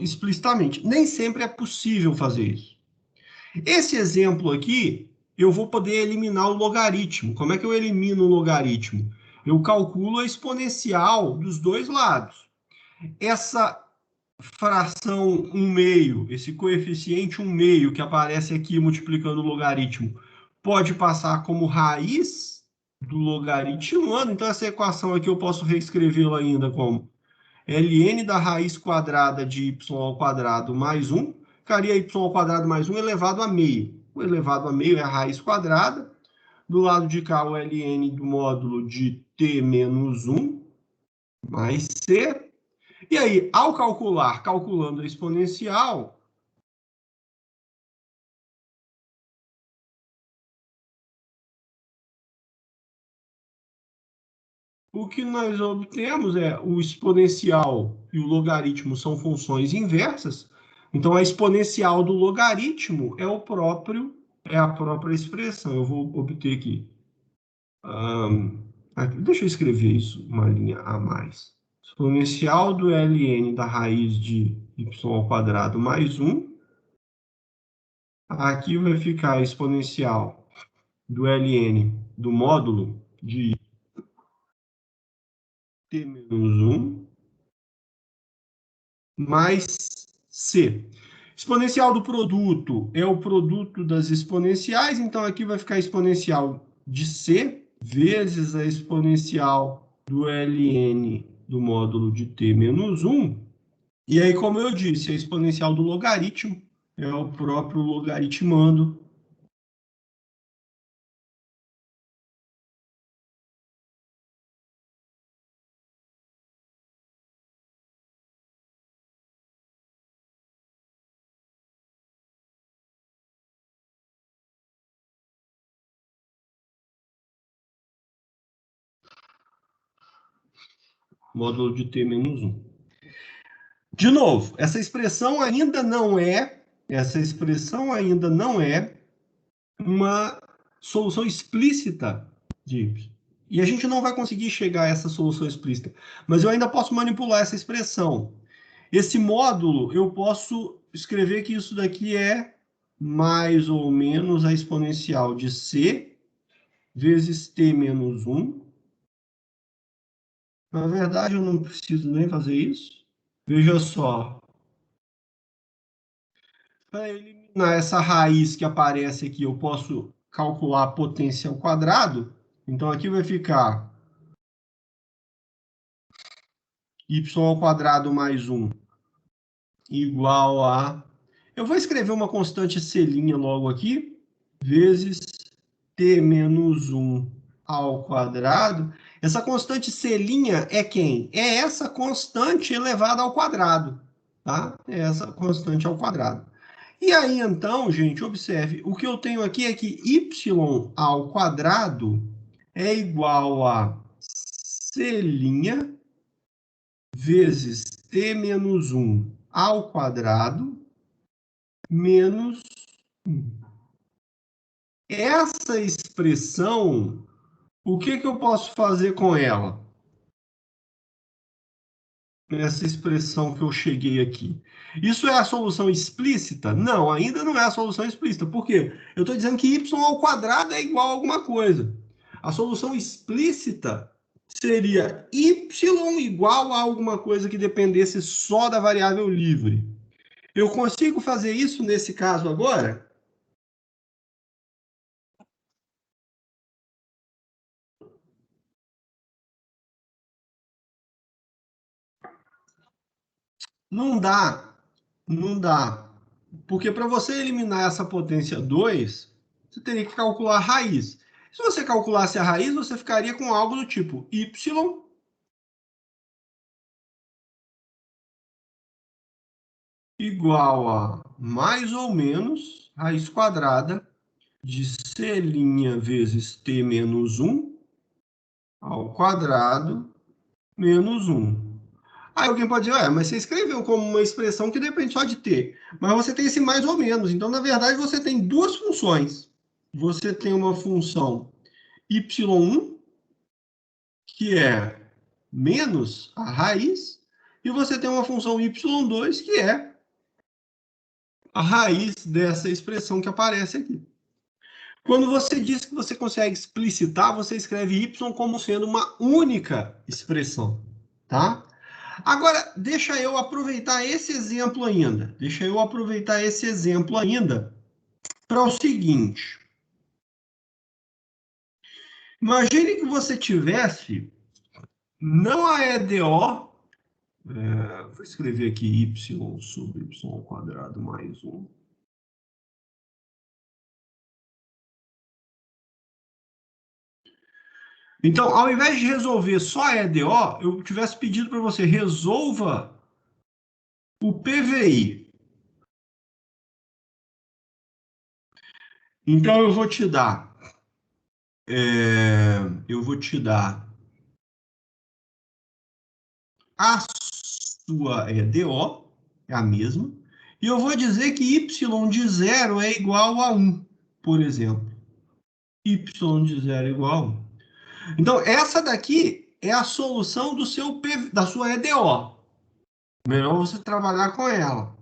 explicitamente. Nem sempre é possível fazer isso. Esse exemplo aqui, eu vou poder eliminar o logaritmo. Como é que eu elimino o logaritmo? Eu calculo a exponencial dos dois lados. Essa fração 1/2, esse coeficiente 1/2 que aparece aqui multiplicando o logaritmo, pode passar como raiz do logaritmando. Então, essa equação aqui eu posso reescrevê-la ainda como ln da raiz quadrada de y ao quadrado mais 1, ficaria y ao quadrado mais 1 elevado a meio. O elevado a meio é a raiz quadrada. Do lado de cá, o ln do módulo de t menos 1 mais c. E aí, ao calculando a exponencial, o que nós obtemos é o exponencial e o logaritmo são funções inversas. Então, a exponencial do logaritmo é a própria expressão. Eu vou obter aqui Aqui, deixa eu escrever isso, uma linha a mais. Exponencial do ln da raiz de y² mais 1. Aqui vai ficar exponencial do ln do módulo de t menos 1 mais c. Exponencial do produto é o produto das exponenciais, então aqui vai ficar exponencial de c vezes a exponencial do ln do módulo de t menos 1. E aí, como eu disse, a exponencial do logaritmo é o próprio logaritmando. Módulo de t menos 1. De novo, essa expressão ainda não é uma solução explícita de y. E a gente não vai conseguir chegar a essa solução explícita. Mas eu ainda posso manipular essa expressão. Esse módulo, eu posso escrever que isso daqui é mais ou menos a exponencial de c vezes t menos 1. Na verdade, eu não preciso nem fazer isso. Veja só. Para eliminar essa raiz que aparece aqui, eu posso calcular a potência ao quadrado. Então, aqui vai ficar y² mais 1 igual a... Eu vou escrever uma constante c' logo aqui, vezes t menos 1 ao quadrado. Essa constante c' é quem? É essa constante elevada ao quadrado, tá? É essa constante ao quadrado. E aí, então, gente, observe, o que eu tenho aqui é que y ao quadrado é igual a c' vezes t menos 1 ao quadrado menos 1. Essa expressão, o que eu posso fazer com ela? Essa expressão que eu cheguei aqui. Isso é a solução explícita? Não, ainda não é a solução explícita. Por quê? Eu estou dizendo que y ao quadrado é igual a alguma coisa. A solução explícita seria y igual a alguma coisa que dependesse só da variável livre. Eu consigo fazer isso nesse caso agora? Não dá. Não dá. Porque para você eliminar essa potência 2, você teria que calcular a raiz. Se você calculasse a raiz, você ficaria com algo do tipo y igual a mais ou menos raiz quadrada de c' vezes t menos 1 ao quadrado menos 1. Aí alguém pode dizer, mas você escreveu como uma expressão que depende só de t. Mas você tem esse mais ou menos. Então, na verdade, você tem duas funções. Você tem uma função y1, que é menos a raiz, e você tem uma função y2, que é a raiz dessa expressão que aparece aqui. Quando você diz que você consegue explicitar, você escreve y como sendo uma única expressão, tá? Agora, deixa eu aproveitar esse exemplo ainda. Para o seguinte. Imagine que você tivesse, não a EDO, vou escrever aqui y sobre y ao quadrado mais 1. Então, ao invés de resolver só a EDO, eu tivesse pedido para você resolva o PVI. Então, eu vou te dar a sua EDO, é a mesma, e eu vou dizer que y de 0 é igual a 1, por exemplo. Y de 0 é igual a 1. Então, essa daqui é a solução da sua EDO. Melhor você trabalhar com ela.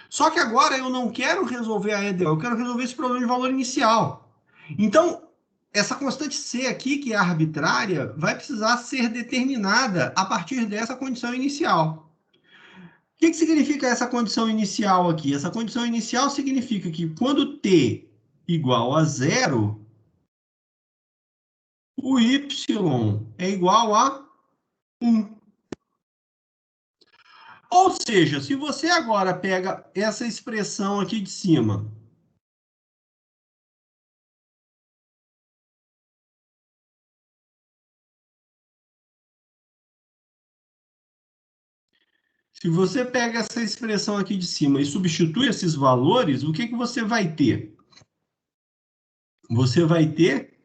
Só que agora eu não quero resolver a EDO, eu quero resolver esse problema de valor inicial. Então, essa constante C aqui, que é arbitrária, vai precisar ser determinada a partir dessa condição inicial. O que significa essa condição inicial aqui? Essa condição inicial significa que quando t igual a zero, o y é igual a 1. Ou seja, se você agora pega essa expressão aqui de cima, se você pega essa expressão aqui de cima e substitui esses valores, o que você vai ter? Você vai ter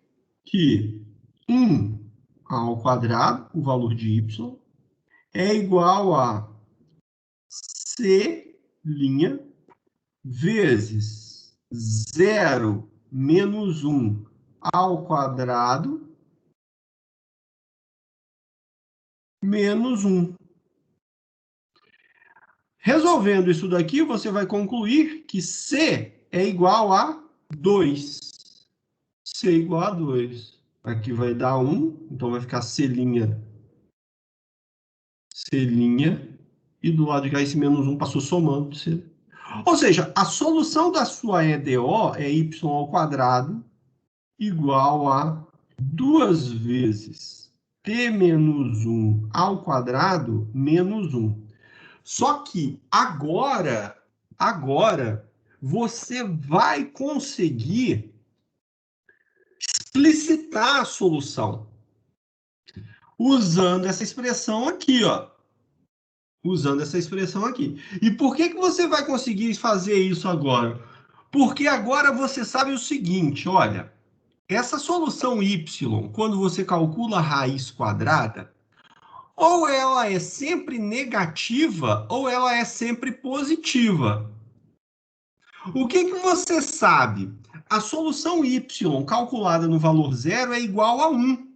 que 1 ao quadrado, o valor de y, é igual a c' vezes 0 menos 1 ao quadrado menos 1. Resolvendo isso daqui, você vai concluir que C é igual a 2. C igual a 2. Aqui vai dar 1, então vai ficar C', e do lado de cá esse menos 1 passou somando. Ou seja, a solução da sua EDO é y ao quadrado igual a 2 vezes t menos 1 ao quadrado menos 1. Só que agora você vai conseguir explicitar a solução usando essa expressão aqui, ó. Usando essa expressão aqui. E por que você vai conseguir fazer isso agora? Porque agora você sabe o seguinte, olha, essa solução y, quando você calcula a raiz quadrada, ou ela é sempre negativa ou ela é sempre positiva. O que você sabe? A solução y calculada no valor zero é igual a 1.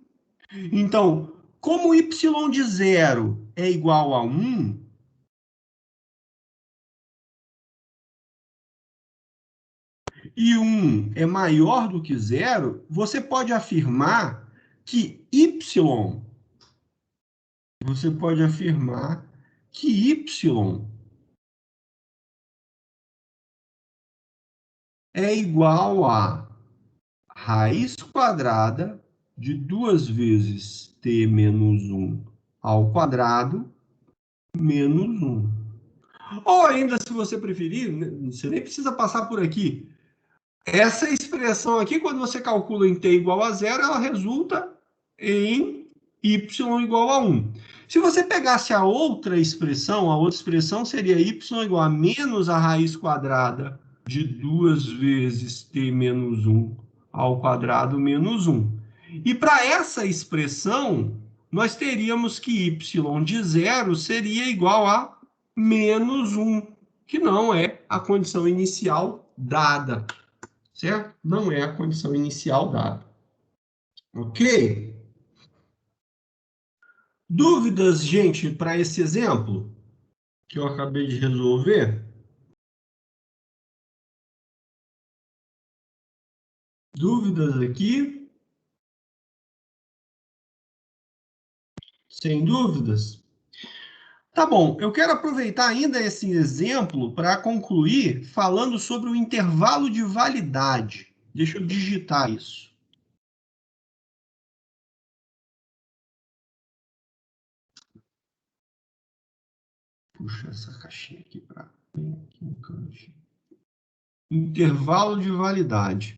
Então, como y de zero é igual a 1, e 1 é maior do que zero, você pode afirmar que y é igual a raiz quadrada de 2 vezes t menos 1 ao quadrado menos 1. Ou ainda, se você preferir, você nem precisa passar por aqui. Essa expressão aqui, quando você calcula em t igual a zero, ela resulta em y igual a 1. Se você pegasse a outra expressão seria y igual a menos a raiz quadrada de 2 vezes t menos 1 ao quadrado menos 1. E para essa expressão, nós teríamos que y de zero seria igual a menos 1, que não é a condição inicial dada, certo? Não é a condição inicial dada. Ok? Dúvidas, gente, para esse exemplo que eu acabei de resolver? Dúvidas aqui? Sem dúvidas? Tá bom, eu quero aproveitar ainda esse exemplo para concluir falando sobre o intervalo de validade. Deixa eu digitar isso. Puxa essa caixinha aqui para aqui no canto. Intervalo de validade.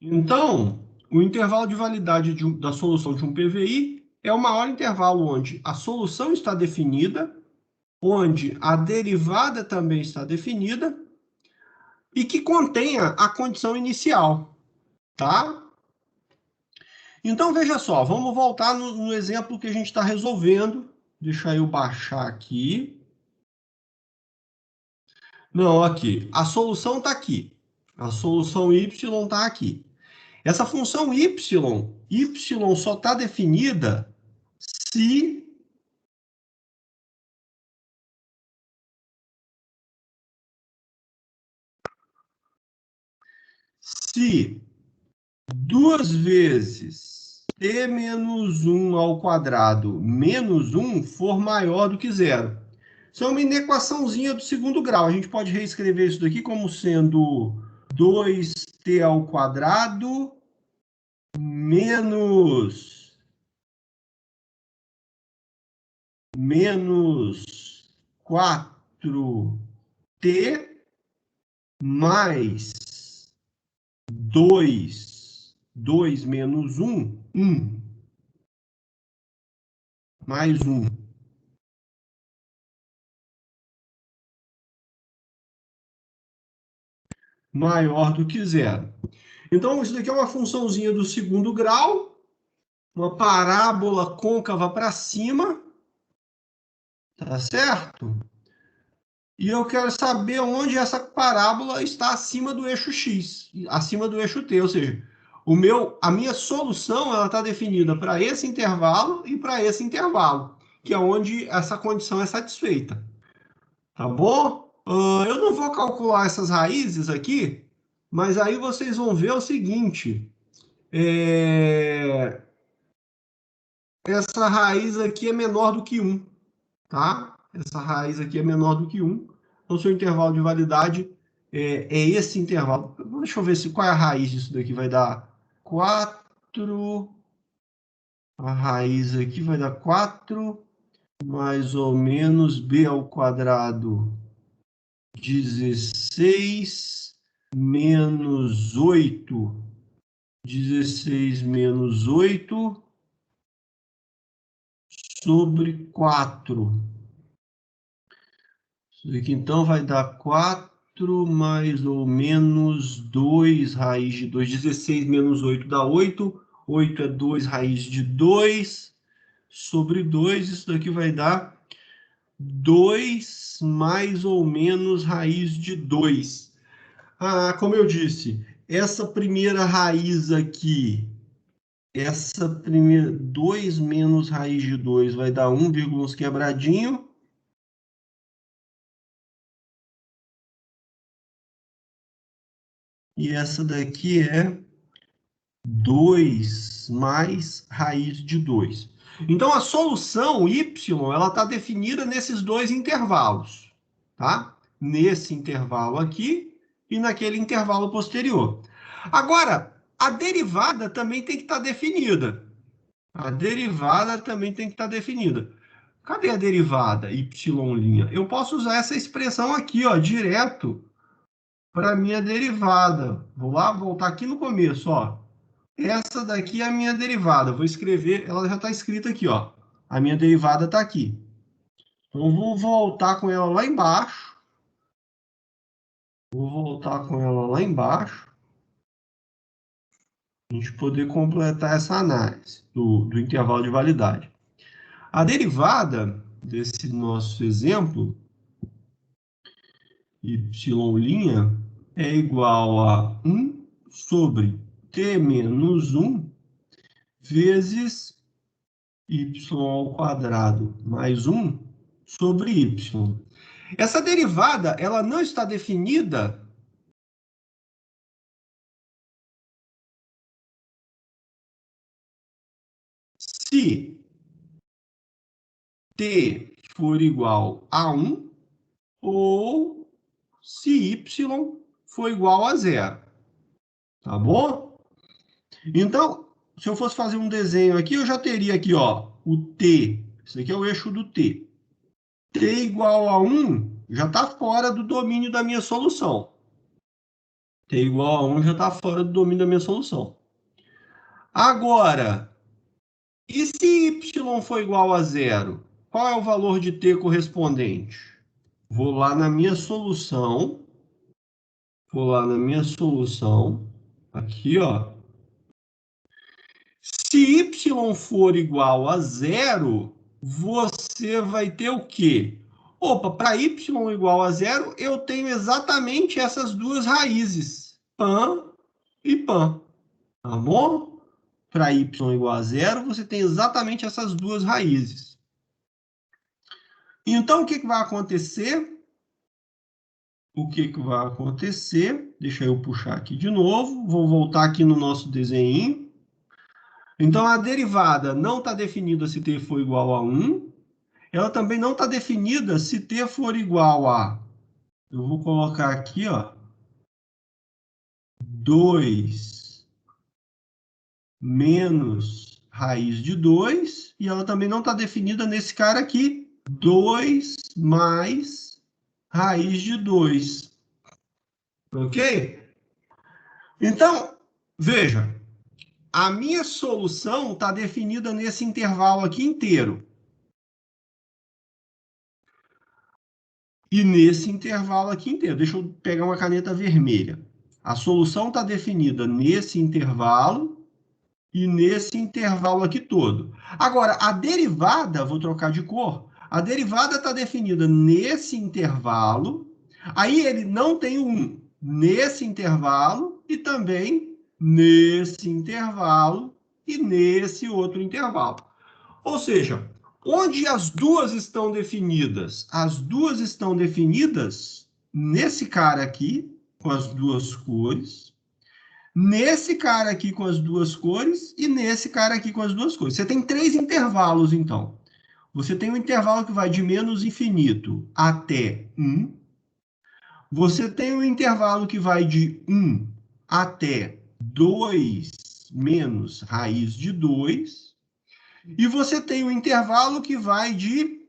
Então, o intervalo de validade da solução de um PVI é o maior intervalo onde a solução está definida, onde a derivada também está definida e que contenha a condição inicial, tá? Então, veja só, vamos voltar no exemplo que a gente está resolvendo. Deixa eu baixar aqui. Não, aqui. A solução está aqui. A solução y está aqui. Essa função y só está definida se 2 vezes t menos 1 ao quadrado menos 1 for maior do que zero. Isso é uma inequaçãozinha do segundo grau. A gente pode reescrever isso daqui como sendo 2t ao quadrado menos 4t mais 2 menos 1, 1. Mais 1. Maior do que zero. Então, isso daqui é uma funçãozinha do segundo grau, uma parábola côncava para cima, tá certo? E eu quero saber onde essa parábola está acima do eixo x, acima do eixo t, ou seja, a minha solução ela está definida para esse intervalo e para esse intervalo, que é onde essa condição é satisfeita. Tá bom? Eu não vou calcular essas raízes aqui, mas aí vocês vão ver o seguinte. Essa raiz aqui é menor do que 1, tá? Essa raiz aqui é menor do que 1. Então, seu intervalo de validade é esse intervalo. Deixa eu ver qual é a raiz disso daqui. Vai dar 4. A raiz aqui vai dar 4, mais ou menos b ao quadrado 16 menos 8. 16 menos 8 sobre 4. Isso aqui, então, vai dar 4 mais ou menos 2 raiz de 2. 16 menos 8 dá 8. 8 é 2 raiz de 2 sobre 2. Isso daqui vai dar 2 mais ou menos raiz de 2. Como eu disse, essa primeira raiz aqui, essa primeira 2 menos raiz de 2 vai dar 1, uns quebradinho. E essa daqui é 2 mais raiz de 2. Então, a solução y ela está definida nesses dois intervalos, tá? Nesse intervalo aqui e naquele intervalo posterior. Agora, a derivada também tem que estar definida. A derivada também tem que estar definida. Cadê a derivada y'? Eu posso usar essa expressão aqui, ó, direto para a minha derivada. Vou lá, voltar aqui no começo, ó. Essa daqui é a minha derivada. Vou escrever, ela já está escrita aqui, ó. A minha derivada está aqui. Então, vou voltar com ela lá embaixo. Vou voltar com ela lá embaixo. Para a gente poder completar essa análise do intervalo de validade. A derivada desse nosso exemplo, y' é igual a 1 sobre t menos 1 vezes y ao quadrado mais 1 sobre y. Essa derivada, ela não está definida se t for igual a 1 ou se y for igual a 0. Tá bom? Então, se eu fosse fazer um desenho aqui, eu já teria aqui, ó, o t. Isso aqui é o eixo do t. T igual a 1 já está fora do domínio da minha solução. t igual a 1 já está fora do domínio da minha solução. Agora, e se y for igual a 0? Qual é o valor de t correspondente? Vou lá na minha solução. Aqui, ó. Se y for igual a 0, você vai ter o quê? Opa, para y igual a 0, eu tenho exatamente essas duas raízes, pan e pan, tá bom? Para y igual a 0, você tem exatamente essas duas raízes. Então, o que vai acontecer? Deixa eu puxar aqui de novo. Vou voltar aqui no nosso desenho. Então, a derivada não está definida se t for igual a 1. Ela também não está definida se t for igual a... Eu vou colocar aqui, ó, 2 menos raiz de 2. E ela também não está definida nesse cara aqui, 2 mais raiz de 2. Ok? Então, veja, a minha solução está definida nesse intervalo aqui inteiro. E nesse intervalo aqui inteiro. Deixa eu pegar uma caneta vermelha. A solução está definida nesse intervalo e nesse intervalo aqui todo. Agora, a derivada, vou trocar de cor, a derivada está definida nesse intervalo, aí ele não tem o 1 nesse intervalo e também nesse intervalo e nesse outro intervalo. Ou seja, onde as duas estão definidas? As duas estão definidas nesse cara aqui, com as duas cores, nesse cara aqui com as duas cores e nesse cara aqui com as duas cores. Você tem 3 intervalos, então. Você tem um intervalo que vai de menos infinito até 1. Você tem um intervalo que vai de 1 até 2 menos raiz de 2. E você tem um intervalo que vai de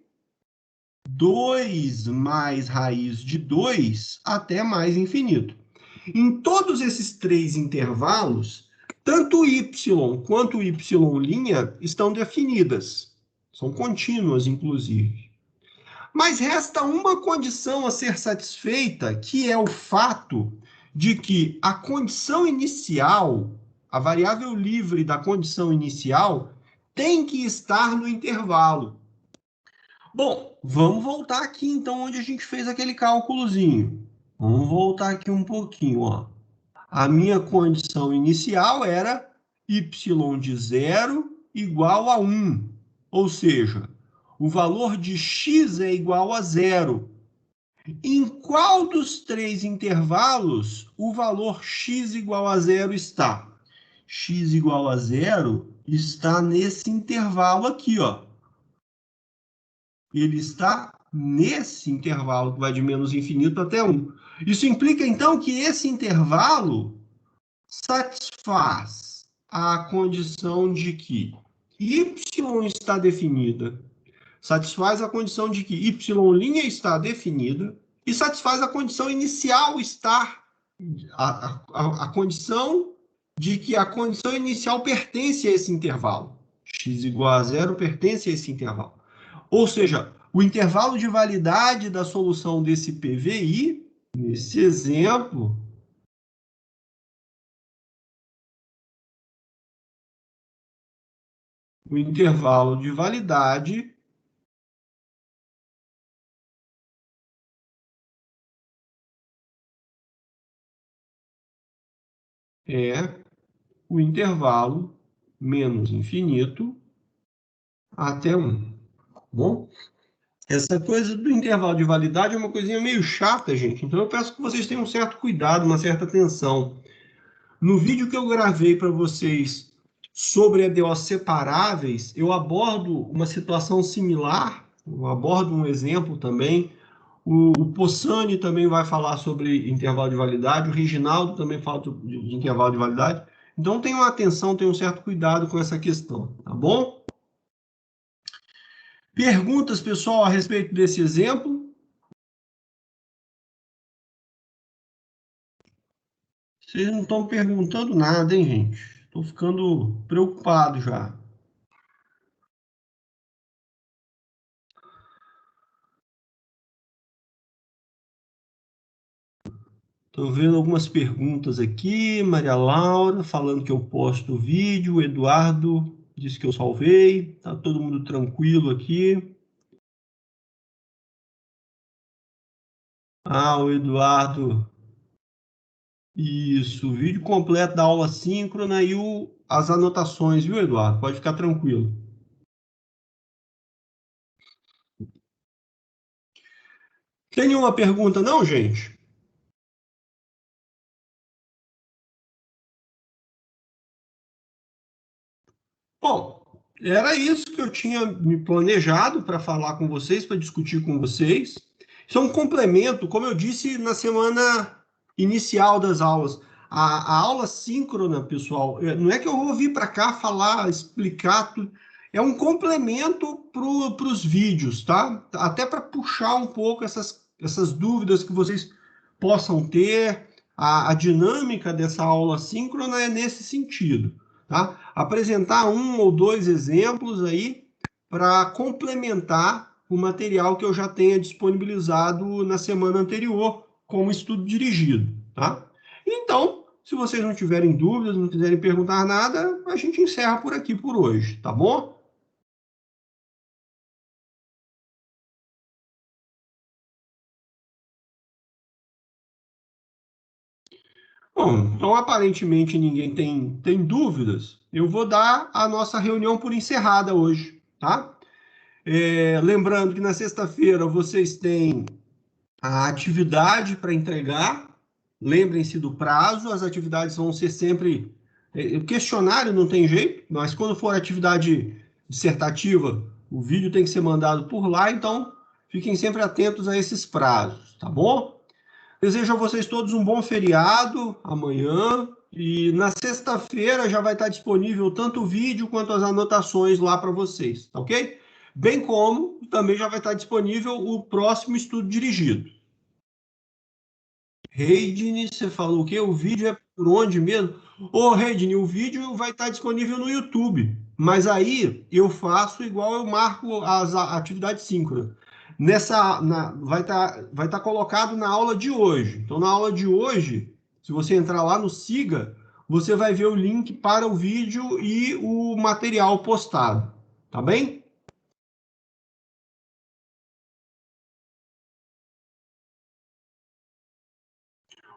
2 mais raiz de 2 até mais infinito. Em todos esses 3 intervalos, tanto y quanto y' estão definidas. São contínuas, inclusive. Mas resta uma condição a ser satisfeita, que é o fato de que a condição inicial, a variável livre da condição inicial, tem que estar no intervalo. Bom, vamos voltar aqui, então, onde a gente fez aquele cálculozinho. Vamos voltar aqui um pouquinho, ó. A minha condição inicial era y de 0 igual a 1. Ou seja, o valor de x é igual a 0. Em qual dos 3 intervalos o valor x igual a 0 está? X igual a 0 está nesse intervalo aqui, ó. Ele está nesse intervalo que vai de menos infinito até 1. Isso implica, então, que esse intervalo satisfaz a condição de que y está definida, satisfaz a condição de que y' está definida e satisfaz a condição inicial estar, a condição de que a condição inicial pertence a esse intervalo. X igual a 0 pertence a esse intervalo. Ou seja, o intervalo de validade da solução desse PVI, nesse exemplo, o intervalo de validade é o intervalo menos infinito até 1. Bom? Essa coisa do intervalo de validade é uma coisinha meio chata, gente. Então eu peço que vocês tenham um certo cuidado, uma certa atenção. No vídeo que eu gravei para vocês sobre EDOs separáveis, eu abordo uma situação similar, eu abordo um exemplo também. O Possani também vai falar sobre intervalo de validade, o Reginaldo também fala de intervalo de validade. Então tenham atenção, tenham um certo cuidado com essa questão, tá bom? Perguntas, pessoal, a respeito desse exemplo? Vocês não estão perguntando nada, hein, gente? Estou ficando preocupado já. Estou vendo algumas perguntas aqui. Maria Laura falando que eu posto o vídeo. O Eduardo disse que eu salvei. Tá todo mundo tranquilo aqui. Ah, o Eduardo. Isso, o vídeo completo da aula síncrona e as anotações, viu, Eduardo? Pode ficar tranquilo. Tem nenhuma pergunta, não, gente? Bom, era isso que eu tinha me planejado para falar com vocês, para discutir com vocês. Isso é um complemento, como eu disse na semana inicial das aulas. A aula síncrona, pessoal, não é que eu vou vir para cá falar, explicar tudo. É um complemento para os vídeos, tá? Até para puxar um pouco essas dúvidas que vocês possam ter. A dinâmica dessa aula síncrona é nesse sentido. Tá? Apresentar um ou dois exemplos aí para complementar o material que eu já tenha disponibilizado na semana anterior, como estudo dirigido. Tá? Então, se vocês não tiverem dúvidas, não quiserem perguntar nada, a gente encerra por aqui por hoje, tá bom? Bom, então aparentemente ninguém tem dúvidas. Eu vou dar a nossa reunião por encerrada hoje, tá? Lembrando que na sexta-feira vocês têm a atividade para entregar. Lembrem-se do prazo, as atividades vão ser sempre. O questionário não tem jeito, mas quando for atividade dissertativa, o vídeo tem que ser mandado por lá, então fiquem sempre atentos a esses prazos, tá bom? Desejo a vocês todos um bom feriado amanhã. E na sexta-feira já vai estar disponível tanto o vídeo quanto as anotações lá para vocês, tá ok? Bem como também já vai estar disponível o próximo estudo dirigido. Reidne, você falou o quê? O vídeo é por onde mesmo? Ô, Reidne, o vídeo vai estar disponível no YouTube, mas aí eu faço igual eu marco as atividades síncronas. Vai estar colocado na aula de hoje. Então, na aula de hoje, se você entrar lá no Siga, você vai ver o link para o vídeo e o material postado. Tá bem?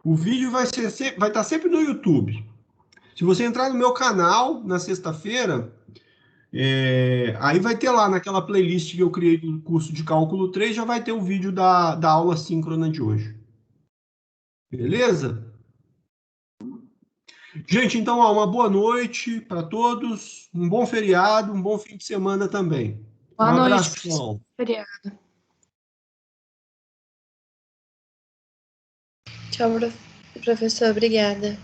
O vídeo vai estar sempre no YouTube. Se você entrar no meu canal na sexta-feira, aí vai ter lá naquela playlist que eu criei do curso de cálculo 3, já vai ter o vídeo da aula síncrona de hoje. Beleza? Gente, então, ó, uma boa noite para todos, um bom feriado, um bom fim de semana também. Boa Um noite, professor. abração. Feriado. Tchau, professor. Obrigada.